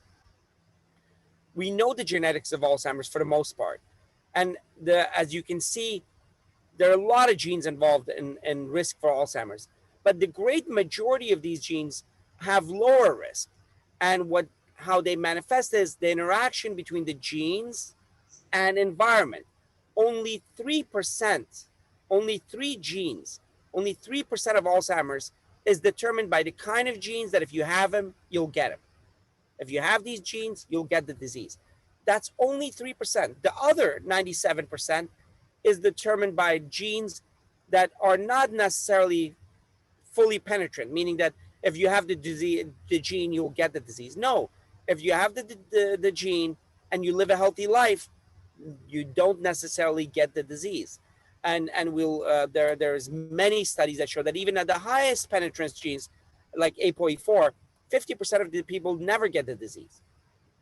We know the genetics of Alzheimer's for the most part. And as you can see, there are a lot of genes involved in risk for Alzheimer's. But the great majority of these genes have lower risk. And how they manifest is the interaction between the genes and environment. Only 3%, only 3 genes, only 3% of Alzheimer's is determined by the kind of genes that if you have them, you'll get them. If you have these genes, you'll get the disease. That's only 3%. The other 97% is determined by genes that are not necessarily fully penetrant, meaning that if you have the gene, you'll get the disease. No, if you have the gene and you live a healthy life, you don't necessarily get the disease. And there's many studies that show that even at the highest penetrance genes, like ApoE4, 50% of the people never get the disease.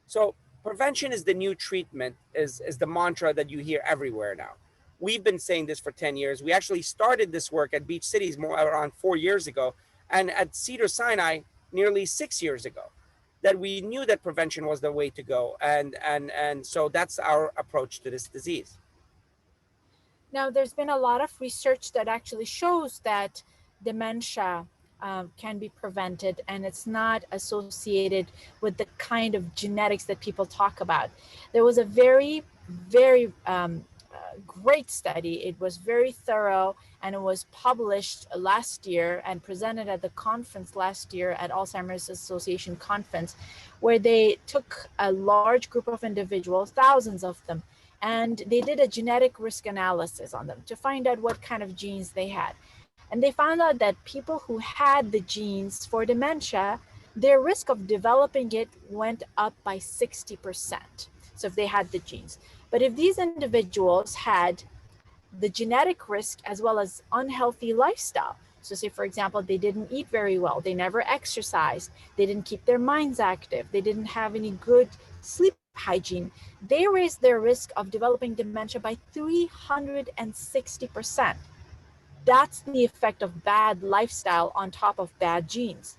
So prevention is the new treatment, is the mantra that you hear everywhere now. We've been saying this for 10 years. We actually started this work at Beach Cities around 4 years ago, and at Cedars-Sinai nearly 6 years ago, that we knew that prevention was the way to go. And so that's our approach to this disease. Now, there's been a lot of research that actually shows that dementia can be prevented, and it's not associated with the kind of genetics that people talk about. There was a very, very great study. It was very thorough, and it was published last year and presented at the conference last year at Alzheimer's Association conference, where they took a large group of individuals, thousands of them, and they did a genetic risk analysis on them to find out what kind of genes they had. And they found out that people who had the genes for dementia, their risk of developing it went up by 60%. So if they had the genes. But if these individuals had the genetic risk as well as unhealthy lifestyle, so say, for example, they didn't eat very well, they never exercised, they didn't keep their minds active, they didn't have any good sleep hygiene, they raised their risk of developing dementia by 360%. That's the effect of bad lifestyle on top of bad genes.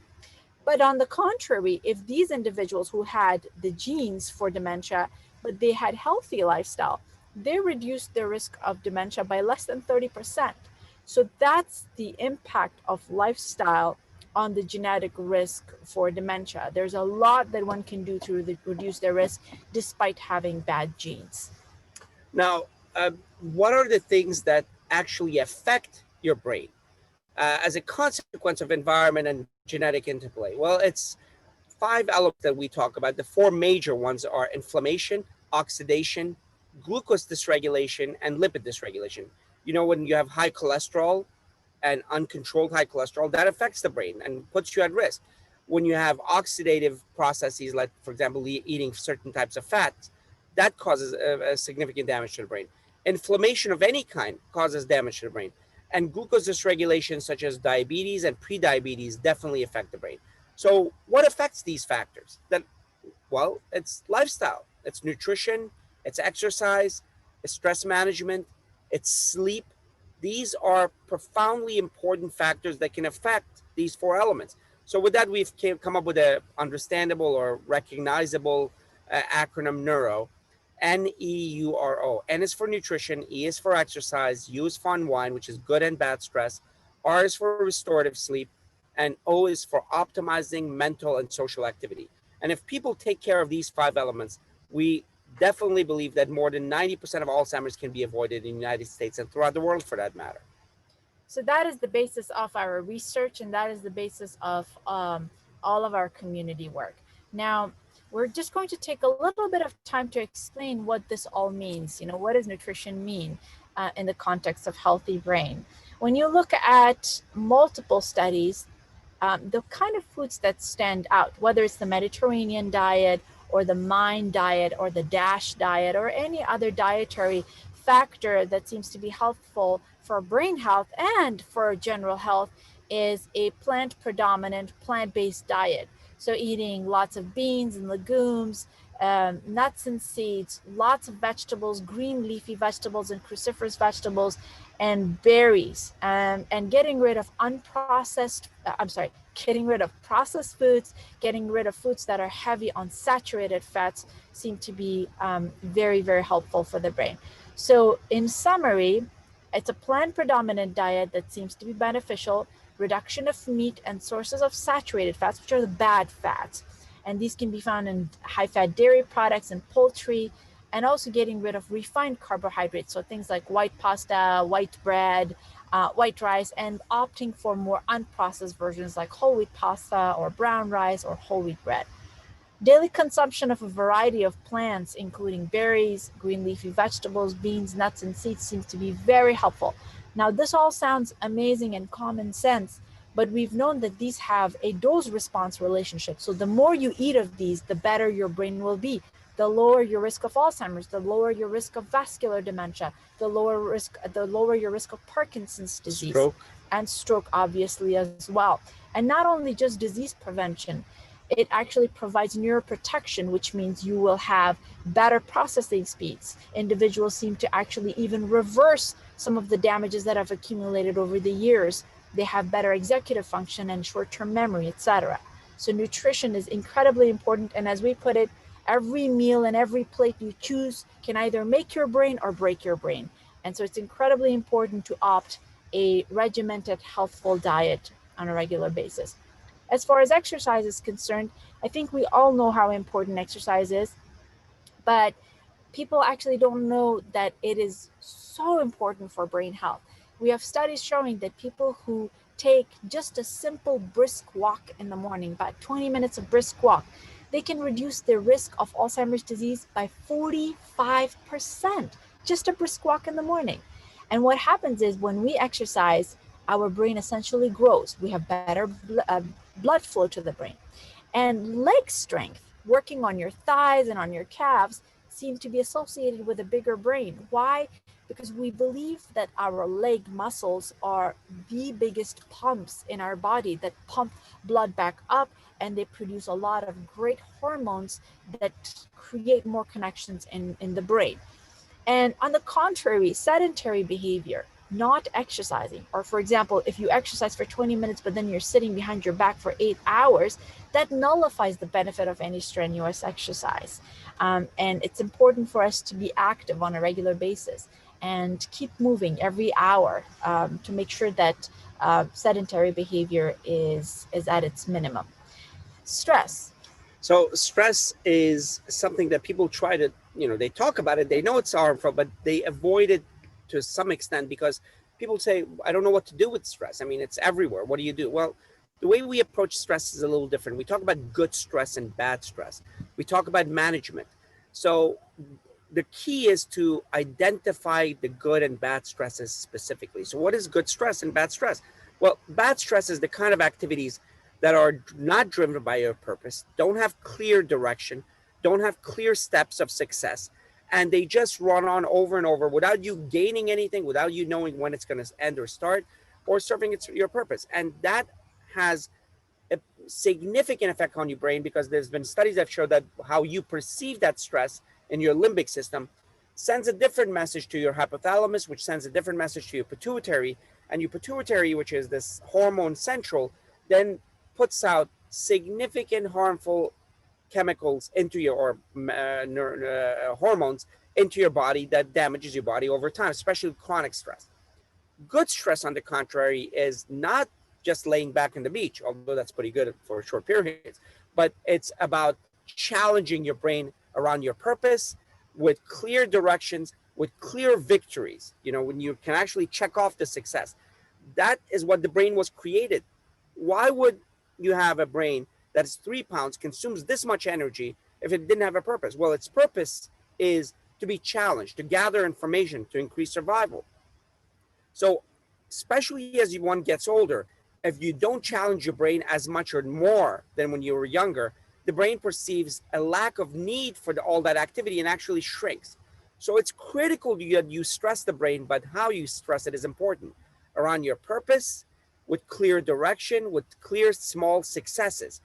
But on the contrary, if these individuals who had the genes for dementia, but they had healthy lifestyle, they reduced their risk of dementia by less than 30%. So that's the impact of lifestyle on the genetic risk for dementia. There's a lot that one can do to reduce their risk despite having bad genes. Now, what are the things that actually affect your brain as a consequence of environment and genetic interplay? Well, it's 5 elements that we talk about. The 4 major ones are inflammation, oxidation, glucose dysregulation, and lipid dysregulation. You know, when you have high cholesterol and uncontrolled high cholesterol, that affects the brain and puts you at risk. When you have oxidative processes, like, for example, eating certain types of fats, that causes a significant damage to the brain. Inflammation of any kind causes damage to the brain. And glucose dysregulation, such as diabetes and prediabetes, definitely affect the brain. So what affects these factors? Well, it's lifestyle, it's nutrition, it's exercise, it's stress management, it's sleep. These are profoundly important factors that can affect these 4 elements. So with that, we've come up with an understandable or recognizable acronym NEURO. NEURO. N is for nutrition, E is for exercise, U is for unwind, which is good and bad stress, R is for restorative sleep, and O is for optimizing mental and social activity. And if people take care of these 5 elements, we definitely believe that more than 90% of Alzheimer's can be avoided in the United States and throughout the world for that matter. So that is the basis of our research, and that is the basis of all of our community work. Now, we're just going to take a little bit of time to explain what this all means. You know, what does nutrition mean in the context of healthy brain? When you look at multiple studies, the kind of foods that stand out, whether it's the Mediterranean diet or the MIND diet or the DASH diet or any other dietary factor that seems to be helpful for brain health and for general health, is a plant predominant, plant-based diet. So eating lots of beans and legumes, nuts and seeds, lots of vegetables, green leafy vegetables and cruciferous vegetables, and berries, and getting rid of getting rid of processed foods, getting rid of foods that are heavy on saturated fats seem to be very, very helpful for the brain. So in summary, it's a plant predominant diet that seems to be beneficial, reduction of meat and sources of saturated fats, which are the bad fats. And these can be found in high-fat dairy products and poultry, and also getting rid of refined carbohydrates. So things like white pasta, white bread, white rice, and opting for more unprocessed versions like whole wheat pasta or brown rice or whole wheat bread. Daily consumption of a variety of plants, including berries, green leafy vegetables, beans, nuts, and seeds, seems to be very helpful. Now, this all sounds amazing and common sense, but we've known that these have a dose-response relationship. So the more you eat of these, the better your brain will be. The lower your risk of Alzheimer's, the lower your risk of vascular dementia, the lower your risk of Parkinson's disease, and stroke, obviously, as well. And not only just disease prevention, it actually provides neuroprotection, which means you will have better processing speeds. Individuals seem to actually even reverse some of the damages that have accumulated over the years. They have better executive function and short-term memory, etc. So nutrition is incredibly important. And as we put it, every meal and every plate you choose can either make your brain or break your brain. And so it's incredibly important to opt a regimented, healthful diet on a regular basis. As far as exercise is concerned, I think we all know how important exercise is, but people actually don't know that it is so important for brain health. We have studies showing that people who take just a simple brisk walk in the morning, about 20 minutes of brisk walk, they can reduce their risk of Alzheimer's disease by 45%, just a brisk walk in the morning. And what happens is when we exercise, our brain essentially grows. We have better blood flow to the brain. And leg strength, working on your thighs and on your calves, seem to be associated with a bigger brain. Why? Because we believe that our leg muscles are the biggest pumps in our body that pump blood back up, and they produce a lot of great hormones that create more connections in the brain. And on the contrary, sedentary behavior, not exercising, or for example, if you exercise for 20 minutes, but then you're sitting behind your back for 8 hours, that nullifies the benefit of any strenuous exercise. And it's important for us to be active on a regular basis and keep moving every hour to make sure that sedentary behavior is at its minimum. Stress. So stress is something that people try to, they talk about it, they know it's harmful, but they avoid it to some extent because people say, I don't know what to do with stress. I mean, it's everywhere. What do you do? Well, the way we approach stress is a little different. We talk about good stress and bad stress. We talk about management. So the key is to identify the good and bad stresses specifically. So what is good stress and bad stress? Well, bad stress is the kind of activities that are not driven by your purpose, don't have clear direction, don't have clear steps of success, and they just run on over and over without you gaining anything, without you knowing when it's going to end or start, or serving your purpose. And that has a significant effect on your brain, because there's been studies that show that how you perceive that stress in your limbic system sends a different message to your hypothalamus, which sends a different message to your pituitary, and your pituitary, which is this hormone central, then puts out significant harmful chemicals into your hormones into your body that damages your body over time, especially chronic stress. Good stress, on the contrary, is not just laying back on the beach, although that's pretty good for short periods, but it's about challenging your brain around your purpose with clear directions, with clear victories. You know, when you can actually check off the success. That is what the brain was created. Why would you have a brain that is 3 pounds, consumes this much energy, if it didn't have a purpose? Well, its purpose is to be challenged, to gather information, to increase survival. So, especially as one gets older, if you don't challenge your brain as much or more than when you were younger, the brain perceives a lack of need for all that activity and actually shrinks. So it's critical that you stress the brain, but how you stress it is important. Around your purpose, with clear direction, with clear small successes.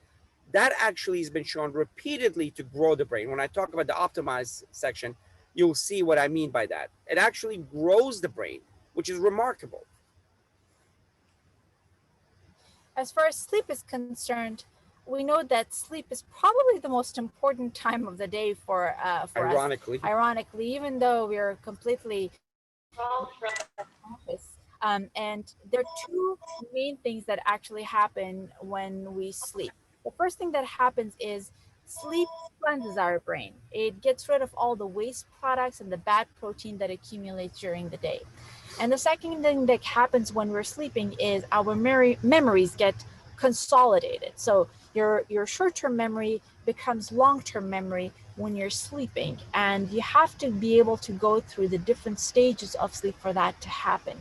That actually has been shown repeatedly to grow the brain. When I talk about the optimized section, you'll see what I mean by that. It actually grows the brain, which is remarkable. As far as sleep is concerned, we know that sleep is probably the most important time of the day for Ironically. us. Ironically, even though we're completely and there are two main things that actually happen when we sleep. The first thing that happens is sleep cleanses our brain. It gets rid of all the waste products and the bad protein that accumulates during the day. And the second thing that happens when we're sleeping is our memories get consolidated. So your short-term memory becomes long-term memory when you're sleeping, and you have to be able to go through the different stages of sleep for that to happen.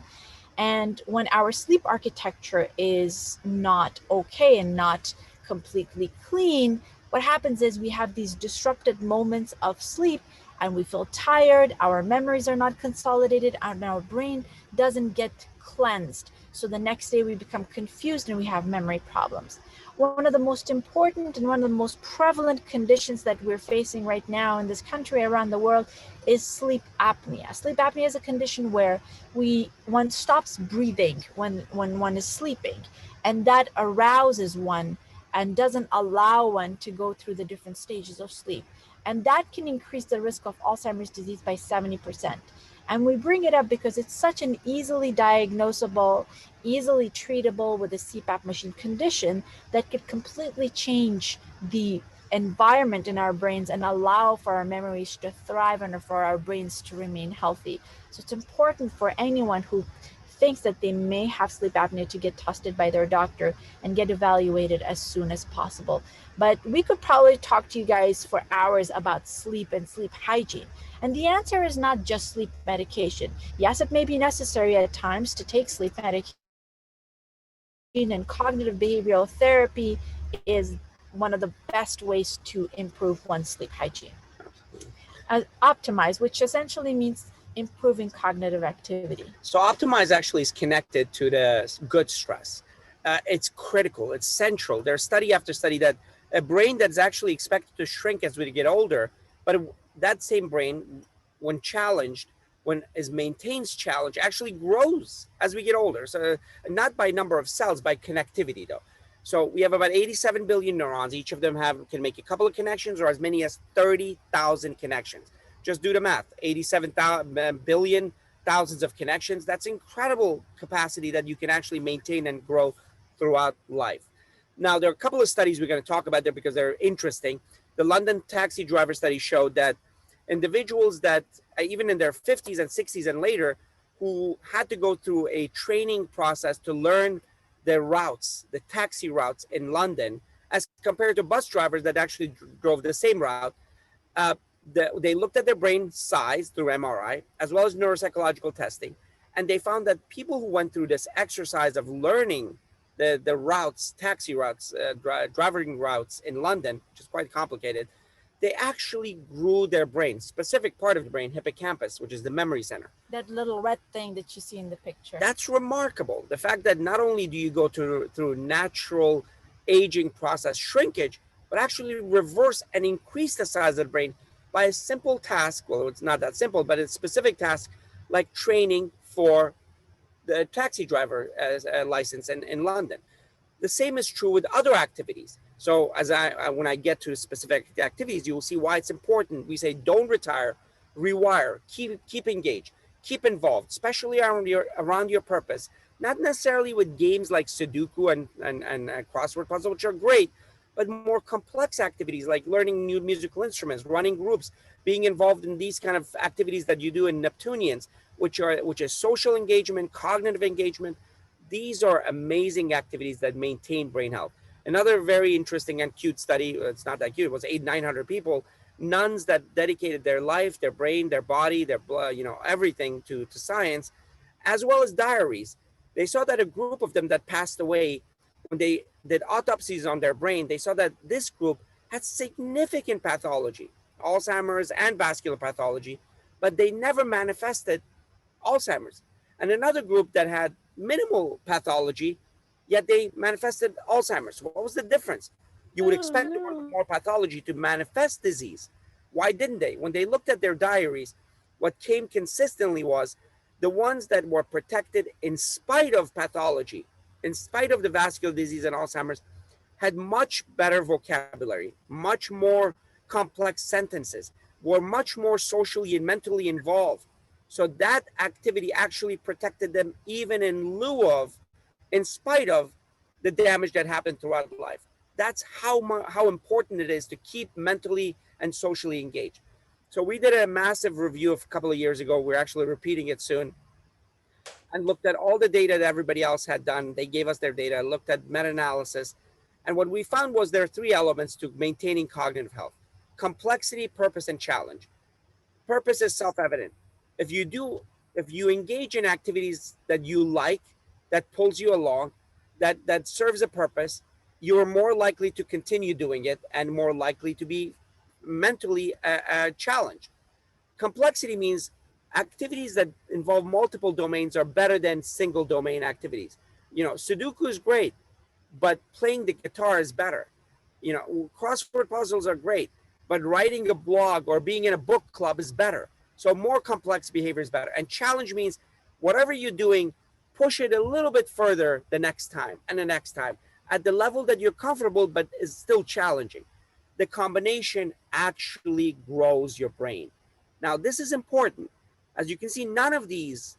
And when our sleep architecture is not okay and not completely clean, what happens is we have these disrupted moments of sleep and we feel tired, our memories are not consolidated, and our brain doesn't get cleansed. So the next day we become confused and we have memory problems. One of the most important and one of the most prevalent conditions that we're facing right now in this country, around the world, is sleep apnea. Sleep apnea is a condition where one stops breathing when one is sleeping, and that arouses one and doesn't allow one to go through the different stages of sleep. And that can increase the risk of Alzheimer's disease by 70%. And we bring it up because it's such an easily diagnosable, easily treatable with a CPAP machine condition that could completely change the environment in our brains and allow for our memories to thrive and for our brains to remain healthy. So it's important for anyone who thinks that they may have sleep apnea to get tested by their doctor and get evaluated as soon as possible. But we could probably talk to you guys for hours about sleep and sleep hygiene. And the answer is not just sleep medication. Yes, it may be necessary at times to take sleep medication, and cognitive behavioral therapy is one of the best ways to improve one's sleep hygiene. Optimize, which essentially means improving cognitive activity. So optimize actually is connected to the good stress. It's critical, it's central. There's study after study that a brain that's actually expected to shrink as we get older, but that same brain, when challenged, when it maintains challenge, actually grows as we get older. So not by number of cells, by connectivity though. So we have about 87 billion neurons. Each of them can make a couple of connections or as many as 30,000 connections. Just do the math, 87 billion, thousands of connections. That's incredible capacity that you can actually maintain and grow throughout life. Now, there are a couple of studies we're going to talk about there because they're interesting. The London taxi driver study showed that individuals that even in their 50s and 60s and later, who had to go through a training process to learn the routes, the taxi routes in London, as compared to bus drivers that actually drove the same route, they looked at their brain size through MRI, as well as neuropsychological testing. And they found that people who went through this exercise of learning the routes, taxi routes, driving routes in London, which is quite complicated, they actually grew their brain, specific part of the brain, hippocampus, which is the memory center. That little red thing that you see in the picture. That's remarkable. The fact that not only do you go through natural aging process, shrinkage, but actually reverse and increase the size of the brain by a simple task. Well, it's not that simple, but it's a specific task like training for the taxi driver as a license in London. The same is true with other activities. So as when I get to specific activities, you will see why it's important. We say, don't retire, rewire, keep engaged, keep involved, especially around your purpose, not necessarily with games like Sudoku and crossword puzzle, which are great, but more complex activities like learning new musical instruments, running groups, being involved in these kind of activities that you do in Neptunians, which is social engagement, cognitive engagement. These are amazing activities that maintain brain health. Another very interesting and cute study, it's not that cute, it was 900 people, nuns that dedicated their life, their brain, their body, their blood, everything to science, as well as diaries. They saw that a group of them that passed away, when they did autopsies on their brain, they saw that this group had significant pathology, Alzheimer's and vascular pathology, but they never manifested Alzheimer's. And another group that had minimal pathology, yet they manifested Alzheimer's. What was the difference? You would expect the one with more pathology to manifest disease. Why didn't they? When they looked at their diaries, what came consistently was the ones that were protected in spite of pathology, in spite of the vascular disease and Alzheimer's, had much better vocabulary, much more complex sentences, were much more socially and mentally involved. So that activity actually protected them even in lieu of, in spite of the damage that happened throughout life. That's how important it is to keep mentally and socially engaged. So we did a massive review a couple of years ago. We're actually repeating it soon, and looked at all the data that everybody else had done. They gave us their data, looked at meta-analysis. And what we found was there are 3 elements to maintaining cognitive health: complexity, purpose, and challenge. Purpose is self-evident. If you engage in activities that you like, that pulls you along, that serves a purpose, you are more likely to continue doing it and more likely to be mentally challenged. Complexity means activities that involve multiple domains are better than single domain activities. Sudoku is great, but playing the guitar is better. Crossword puzzles are great, but writing a blog or being in a book club is better. So more complex behavior is better. And challenge means whatever you're doing, push it a little bit further the next time and the next time at the level that you're comfortable, but is still challenging. The combination actually grows your brain. Now, this is important. As you can see, none of these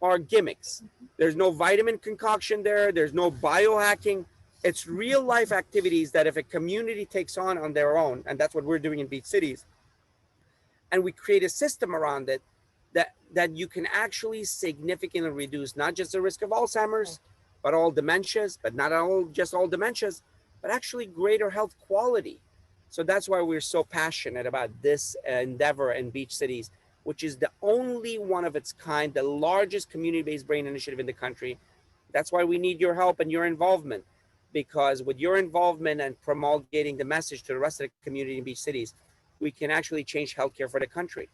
are gimmicks. There's no vitamin concoction there. There's no biohacking. It's real life activities that if a community takes on their own, and that's what we're doing in Beach Cities, and we create a system around it, that you can actually significantly reduce not just the risk of Alzheimer's, but all dementias, but not just all dementias, but actually greater health quality. So that's why we're so passionate about this endeavor in Beach Cities, which is the only one of its kind, the largest community-based brain initiative in the country. That's why we need your help and your involvement, because with your involvement and promulgating the message to the rest of the community in Beach Cities, we can actually change healthcare for the country.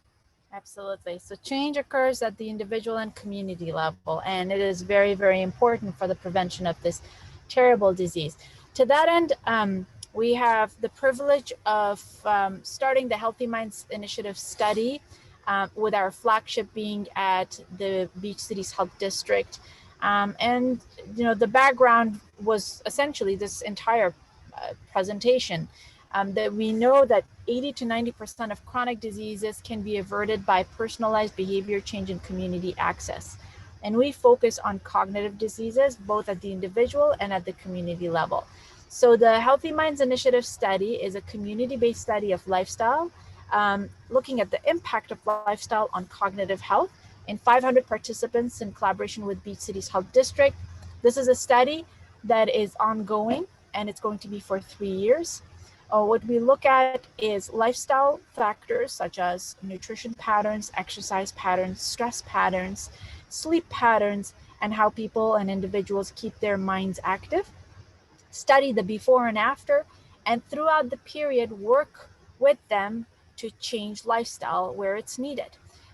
Absolutely. So change occurs at the individual and community level, and it is very, very important for the prevention of this terrible disease. To that end, we have the privilege of starting the Healthy Minds Initiative study with our flagship being at the Beach Cities Health District. And the background was essentially this entire presentation, that we know that 80 to 90% of chronic diseases can be averted by personalized behavior change and community access. And we focus on cognitive diseases, both at the individual and at the community level. So the Healthy Minds Initiative study is a community-based study of lifestyle, looking at the impact of lifestyle on cognitive health in 500 participants in collaboration with Beach Cities Health District. This is a study that is ongoing, and it's going to be for 3 years. What we look at is lifestyle factors such as nutrition patterns, exercise patterns, stress patterns, sleep patterns, and how people and individuals keep their minds active. Study the before and after, and throughout the period, work with them to change lifestyle where it's needed.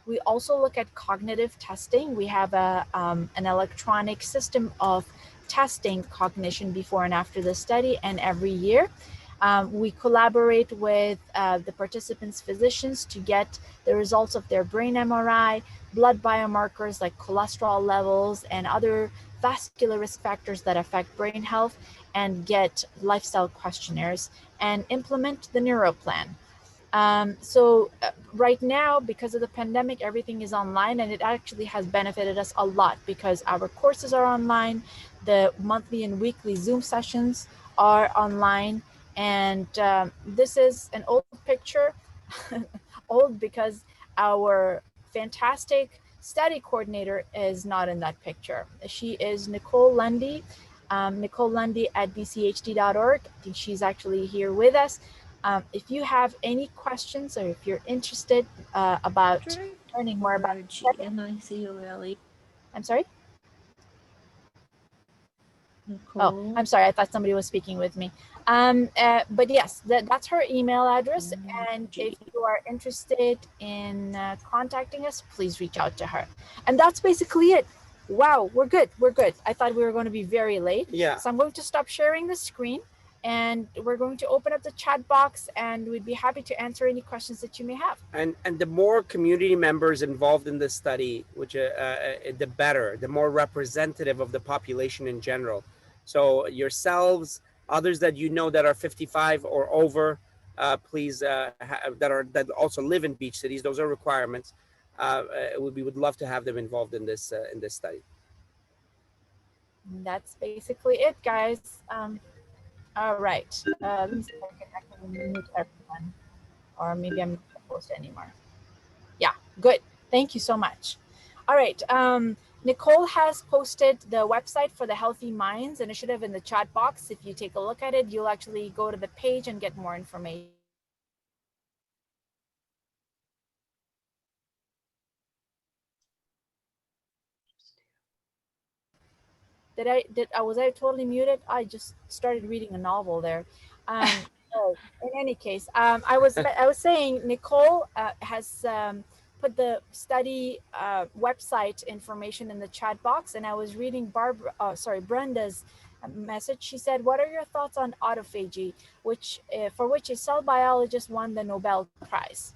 We also look at cognitive testing. We have an electronic system of testing cognition before and after the study, and every year. We collaborate with the participants' physicians to get the results of their brain MRI, blood biomarkers like cholesterol levels and other vascular risk factors that affect brain health, and get lifestyle questionnaires and implement the neuroplan. Right now, because of the pandemic, everything is online, and it actually has benefited us a lot because our courses are online, the monthly and weekly Zoom sessions are online, and this is an old picture, old because our fantastic study coordinator is not in that picture. She is Nicole Lundy, Nicole Lundy at bchd.org. I think she's actually here with us. If you have any questions or if you're interested about learning more about Nicole. I'm sorry? Oh, I'm sorry. I thought somebody was speaking with me. But yes, that's her email address. And if you are interested in contacting us, please reach out to her. And that's basically it. Wow, we're good. We're good. I thought we were going to be very late. Yeah. So I'm going to stop sharing the screen, and we're going to open up the chat box, and we'd be happy to answer any questions that you may have. And the more community members involved in this study, which the better, the more representative of the population in general. So yourselves, others that you know that are 55 or over, please that also live in beach cities. Those are requirements. We would love to have them involved in this study. And that's basically it, guys. All right. Let me see if I can mute everyone, or maybe I'm not supposed to anymore. Yeah, good. Thank you so much. All right. Nicole has posted the website for the Healthy Minds Initiative in the chat box. If you take a look at it, you'll actually go to the page and get more information. Was I totally muted? I just started reading a novel there. So in any case, I was saying Nicole has put the study website information in the chat box, and I was reading Brenda's message. She said, "What are your thoughts on autophagy, for which a cell biologist won the Nobel Prize?"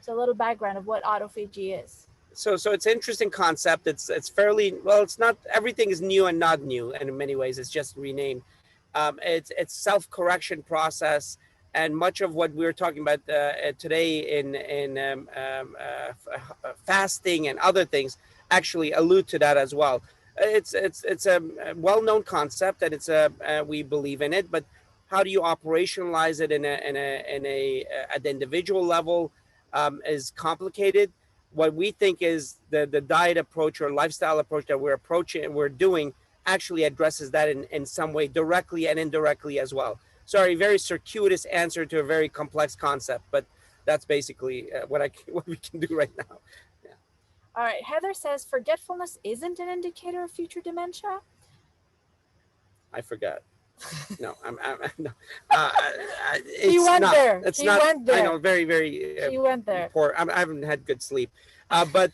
So a little background of what autophagy is. So it's an interesting concept. It's fairly, well, it's not, everything is new and not new, and in many ways it's just renamed. It's self-correction process, and much of what we're talking about today in fasting and other things actually allude to that as well. It's a well-known concept, and we believe in it, but how do you operationalize it at the individual level is complicated. What we think is the diet approach or lifestyle approach that we're doing actually addresses that in some way, directly and indirectly as well. Sorry, very circuitous answer to a very complex concept, but that's basically what we can do right now. Yeah. All right, Heather says forgetfulness isn't an indicator of future dementia. I forgot. No, no. He went there. It's he not. Went there. I know, very, very. He went there. Poor. I haven't had good sleep, but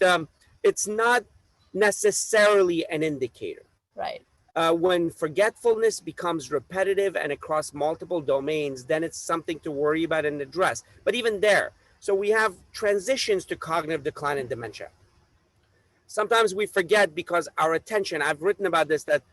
it's not necessarily an indicator. Right. When forgetfulness becomes repetitive and across multiple domains, then it's something to worry about and address. But even there, so we have transitions to cognitive decline and dementia. Sometimes we forget because our attention. I've written about this that.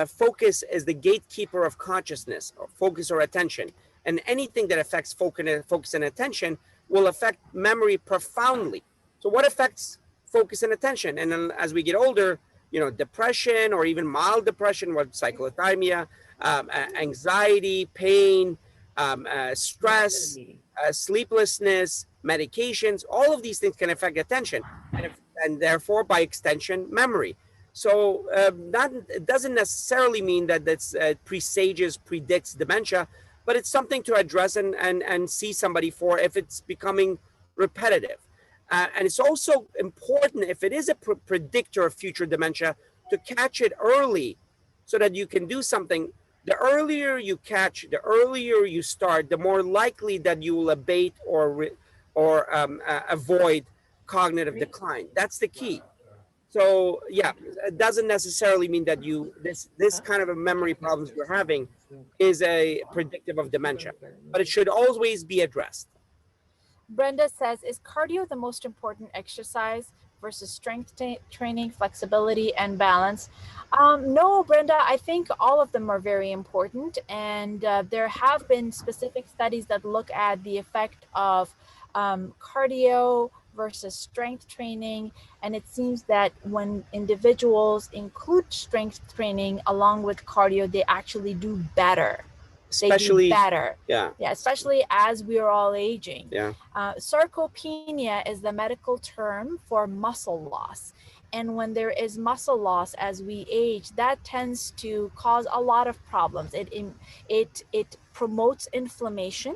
Focus is the gatekeeper of consciousness, or focus or attention. And anything that affects focus and attention will affect memory profoundly. So what affects focus and attention? And then as we get older, depression or even mild depression, what cyclothymia, anxiety, pain, stress, sleeplessness, medications, all of these things can affect attention and therefore by extension, memory. So it doesn't necessarily mean that that's predicts dementia, but it's something to address and see somebody for if it's becoming repetitive. And it's also important, if it is a predictor of future dementia, to catch it early so that you can do something The earlier you catch, the earlier you start, the more likely that you will abate or avoid cognitive decline. That's the key. So yeah, it doesn't necessarily mean that this kind of a memory problems you're having is a predictive of dementia, but it should always be addressed. Brenda says, is cardio the most important exercise versus strength training, flexibility, and balance? No, Brenda, I think all of them are very important. And there have been specific studies that look at the effect of cardio versus strength training. And it seems that when individuals include strength training along with cardio, they actually do better. Especially, they do better. Yeah, especially as we're all aging. Yeah. Sarcopenia is the medical term for muscle loss. And when there is muscle loss as we age, that tends to cause a lot of problems. It promotes inflammation,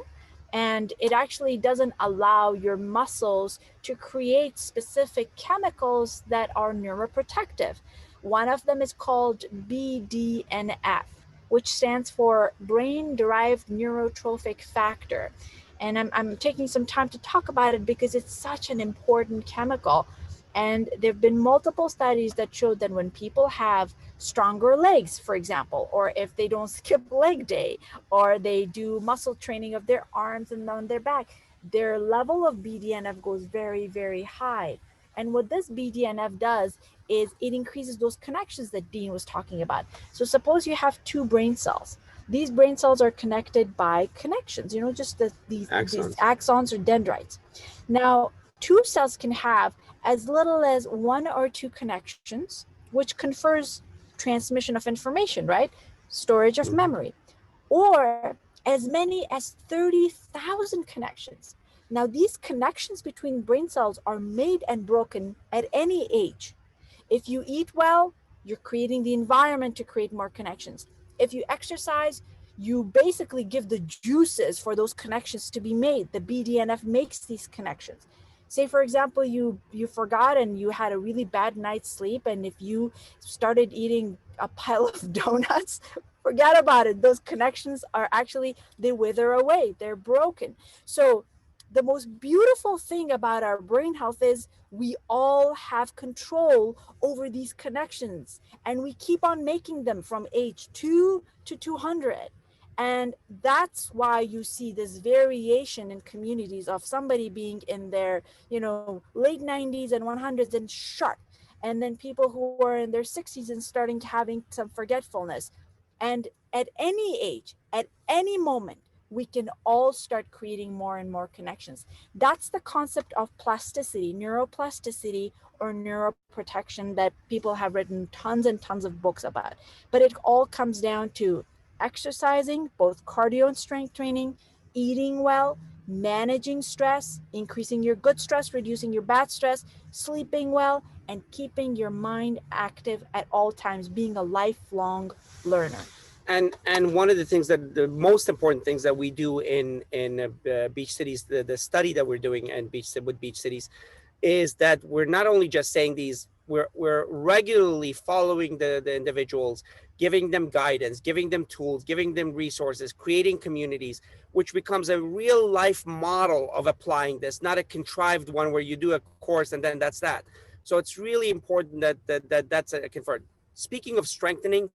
and it actually doesn't allow your muscles to create specific chemicals that are neuroprotective. One of them is called BDNF, which stands for brain-derived neurotrophic factor. And I'm taking some time to talk about it because it's such an important chemical. And there have been multiple studies that showed that when people have stronger legs, for example, or if they don't skip leg day, or they do muscle training of their arms and on their back, their level of BDNF goes very, very high. And what this BDNF does is it increases those connections that Dean was talking about. So suppose you have two brain cells. These brain cells are connected by connections, just these axons or dendrites. Now, two cells can have as little as 1 or 2 connections, which confers transmission of information, right? Storage of memory, or as many as 30,000 connections. Now, these connections between brain cells are made and broken at any age. If you eat well, you're creating the environment to create more connections. If you exercise, you basically give the juices for those connections to be made. The BDNF makes these connections. Say, for example, you forgot and you had a really bad night's sleep, and if you started eating a pile of donuts, forget about it. Those connections are actually, they wither away. They're broken. So the most beautiful thing about our brain health is we all have control over these connections, and we keep on making them from age 2 to 200. And that's why you see this variation in communities of somebody being in their, late 90s and 100s and sharp, and then people who are in their 60s and starting to having some forgetfulness. And at any age, at any moment, we can all start creating more and more connections. That's the concept of plasticity, neuroplasticity, or neuroprotection that people have written tons and tons of books about. But it all comes down to exercising, both cardio and strength training, eating well, managing stress, increasing your good stress, reducing your bad stress, sleeping well, and keeping your mind active at all times, being a lifelong learner. And one of the things the most important things that we do in Beach Cities, the study that we're doing with Beach Cities, is that we're not only just saying these, we're regularly following the individuals, giving them guidance, giving them tools, giving them resources, creating communities, which becomes a real life model of applying this, not a contrived one where you do a course and then that's that. So it's really important that's a convert. Speaking of strengthening,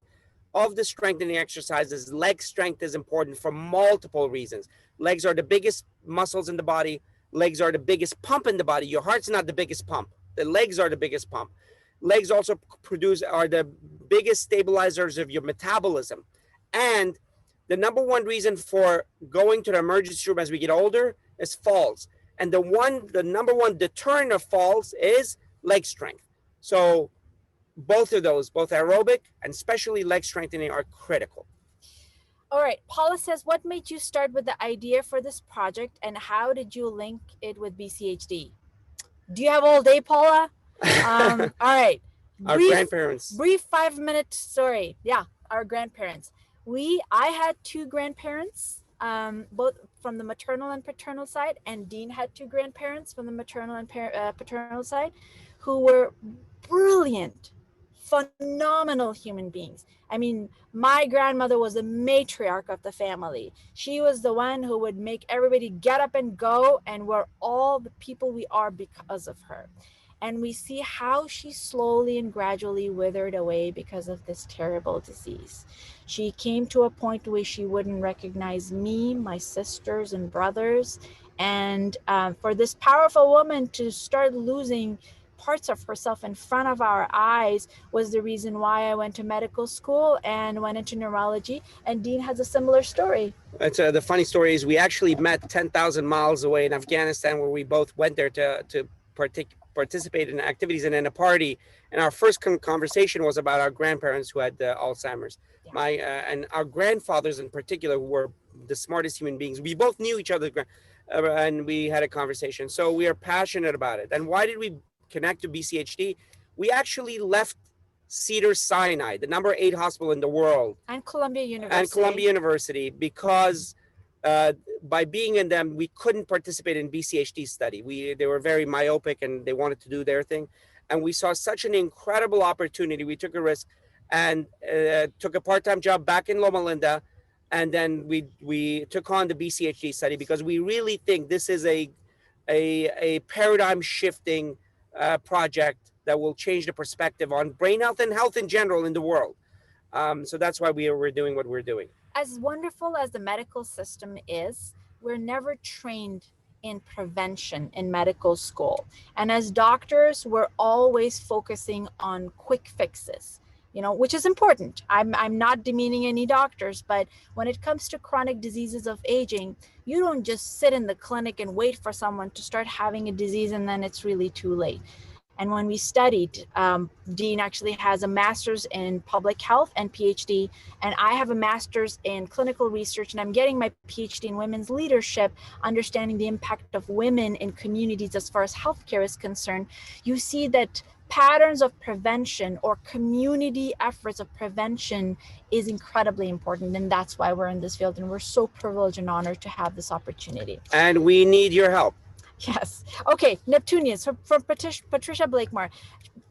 of the strengthening exercises, leg strength is important for multiple reasons. Legs are the biggest muscles in the body. Legs are the biggest pump in the body. Your heart's not the biggest pump. The legs are the biggest pump. Legs also are the biggest stabilizers of your metabolism. And the number one reason for going to the emergency room as we get older is falls. And the number one deterrent of falls is leg strength. So both of those, both aerobic and especially leg strengthening, are critical. All right, Paula says, what made you start with the idea for this project, and how did you link it with BCHD? Do you have all day, Paula? All right. Our grandparents. Brief 5-minute story. Yeah, our grandparents. I had 2 grandparents, both from the maternal and paternal side, and Dean had 2 grandparents from the maternal and paternal side, who were brilliant, phenomenal human beings. I mean, my grandmother was the matriarch of the family. She was the one who would make everybody get up and go, and we're all the people we are because of her. And we see how she slowly and gradually withered away because of this terrible disease. She came to a point where she wouldn't recognize me, my sisters and brothers. And for this powerful woman to start losing parts of herself in front of our eyes was the reason why I went to medical school and went into neurology. And Dean has a similar story. It's, the funny story is we actually met 10,000 miles away in Afghanistan, where we both went there to participate in activities and in a party. And our first conversation was about our grandparents who had Alzheimer's. Yeah. And our grandfathers in particular, who were the smartest human beings. We both knew each other, and we had a conversation. So we are passionate about it. And why did we connect to Bchd? We actually left Cedars-Sinai, the number 8 hospital in the world, and Columbia University, because by being in them, we couldn't participate in Bchd study. They were very myopic and they wanted to do their thing. And we saw such an incredible opportunity. We took a risk and took a part-time job back in Loma Linda. And then we took on the Bchd study because we really think this is a paradigm shifting project that will change the perspective on brain health and health in general in the world. So that's why we're doing what we're doing. As wonderful as the medical system is, we're never trained in prevention in medical school. And as doctors, we're always focusing on quick fixes, which is important. I'm not demeaning any doctors, but when it comes to chronic diseases of aging, you don't just sit in the clinic and wait for someone to start having a disease and then it's really too late. And when we studied, Dean actually has a master's in public health and PhD, and I have a master's in clinical research, and I'm getting my PhD in women's leadership, understanding the impact of women in communities as far as healthcare is concerned. You see that patterns of prevention or community efforts of prevention is incredibly important, and that's why we're in this field, and we're so privileged and honored to have this opportunity. And we need your help. Yes. Okay, Neptunians from Patricia Blakemore.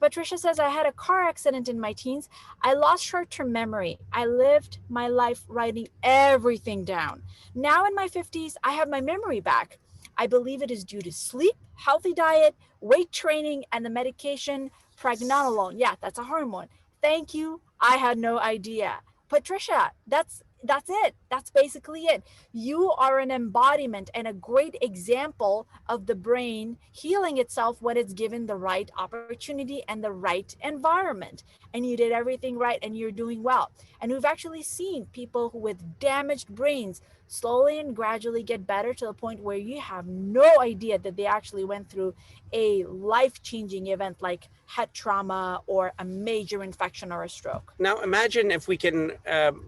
Patricia says, I had a car accident in my teens. I lost short-term memory. I lived my life writing everything down. Now in my 50s, I have my memory back. I believe it is due to sleep, healthy diet, weight training, and the medication pregnenolone. Yeah, that's a hormone. Thank you. I had no idea. Patricia, that's it. That's basically it. You are an embodiment and a great example of the brain healing itself when it's given the right opportunity and the right environment. And you did everything right and you're doing well. And we've actually seen people with damaged brains slowly and gradually get better to the point where you have no idea that they actually went through a life-changing event like head trauma or a major infection or a stroke. Now imagine if we can,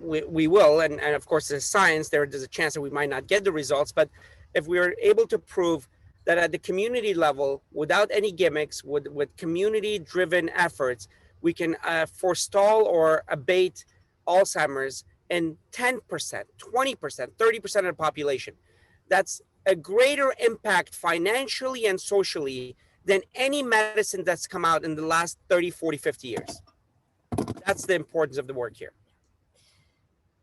we will, and of course there's science, there's a chance that we might not get the results, but if we are able to prove that at the community level, without any gimmicks, with community-driven efforts, we can forestall or abate Alzheimer's in 10%, 20%, 30% of the population. That's a greater impact financially and socially than any medicine that's come out in the last 30, 40, 50 years. That's the importance of the work here.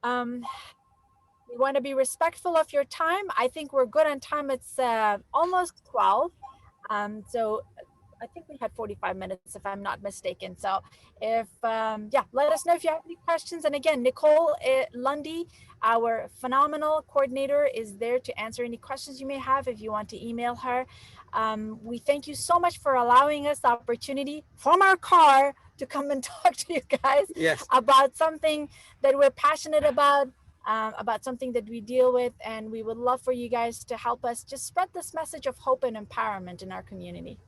We want to be respectful of your time. I think we're good on time. It's almost 12. So I think we had 45 minutes if I'm not mistaken. So if, let us know if you have any questions. And again, Nicole Lundy, our phenomenal coordinator, is there to answer any questions you may have if you want to email her. We thank you so much for allowing us the opportunity from our car to come and talk to you guys about something that we're passionate about something that we deal with. And we would love for you guys to help us just spread this message of hope and empowerment in our community.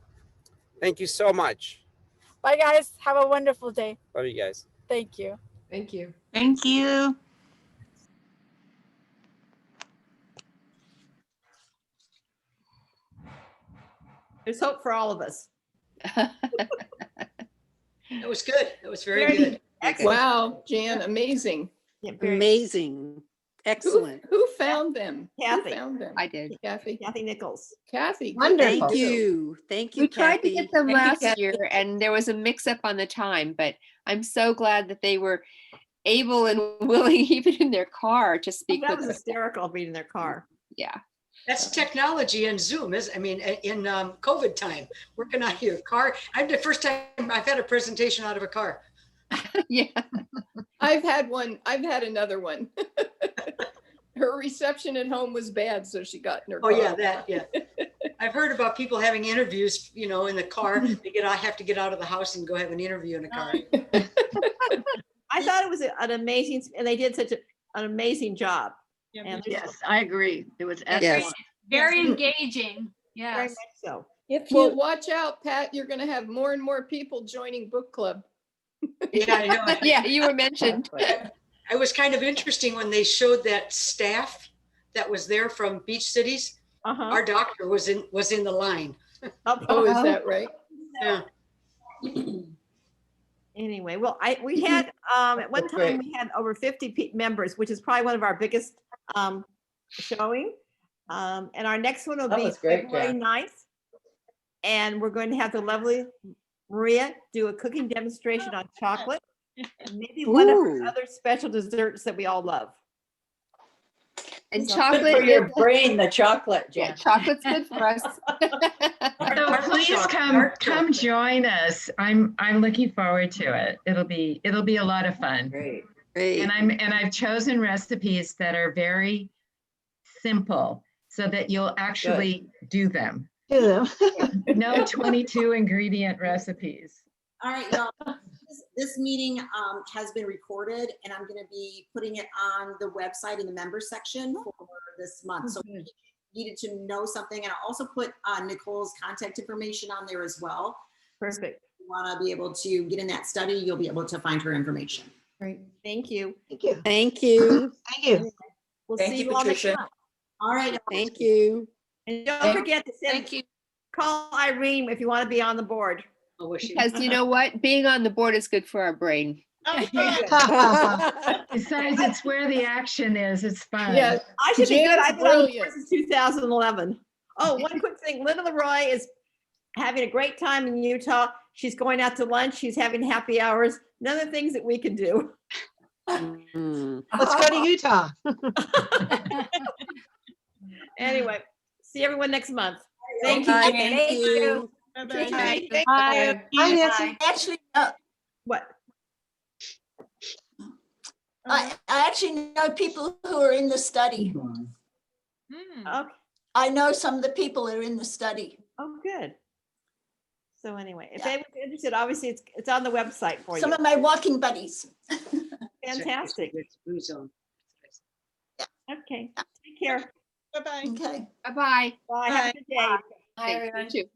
Thank you so much. Bye, guys. Have a wonderful day. Love you guys. Thank you. Thank you. Thank you. There's hope for all of us. That was good. That was very good. Wow, Jan, amazing. Yeah, Amazing. Excellent. Who found them? Kathy. Who found them? I did. Kathy. Kathy Nichols. Kathy. Wonderful. Thank you. Thank you, We tried to Kathy. get them Thank you, last Kathy. year and there was a mix up on the time, but I'm so glad that they were able and willing, even in their car, to speak That with was us. hysterical being in their car. Yeah. That's technology and Zoom is, I mean, in COVID time, working out of your car. The first time I've had a presentation out of a car. Yeah. I've had one. I've had another one. Her reception at home was bad, so she got in her Oh car. yeah, that, yeah. I've heard about people having interviews, you know, in the car. I have to get out of the house and go have an interview in a car. I thought it was an amazing, and they did such an amazing job. And Yes, I agree. It was Yes. excellent. Very engaging. very Yes. much so. If Well, you, watch out, Pat. You're going to have more and more people joining book club. Yeah, I know. Yeah, you were mentioned. It was kind of interesting when they showed that staff that was there from beach cities. Our doctor was in the line. Oh, is that right? Yeah. Anyway, well, we had at one time we had over 50 members, which is probably one of our biggest showing. And our next one will That be was great, February Jen. 9th. And we're going to have the lovely Maria do a cooking demonstration on chocolate. And maybe one of her Ooh. other special desserts that we all love. And So- chocolate For your is- brain, the chocolate, Yeah, Jen. chocolate's good for us. So please come join us. I'm looking forward to it. It'll be a lot of fun. Great. Great. And I've chosen recipes that are very simple so that you'll actually do them. No 22 ingredient recipes. All right, y'all. This meeting has been recorded, and I'm going to be putting it on the website in the members section for this month. So if you needed to know something, and I'll also put Nicole's contact information on there as well. Perfect. If you want to be able to get in that study, you'll be able to find her information. Great. Thank you. Thank you. Thank you. Thank you. We'll Thank see you, you all next Patricia. month. All right. Thank you. And don't forget to call Irene if you want to be on the board. Because you know what? Being on the board is good for our brain. Besides, it's where the action is. It's fun. Yeah, I should be good. Jan's I've been on the board brilliant. since 2011. Oh, one quick thing. Linda Leroy is having a great time in Utah. She's going out to lunch. She's having happy hours. None of the things that we can do. Let's go to Utah. Anyway, see everyone next month. Thank Bye. you. Thank you. Bye-bye. Bye. Nancy. Actually, What? I actually know people who are in the study. Okay. I know some of the people that are in the study. Oh, good. So anyway, if anyone's interested, obviously it's on the website for Some you. of my walking buddies. Fantastic. Okay. Take care. Bye-bye. Okay. Bye-bye. Bye. Have a good day. Bye, everyone. You too.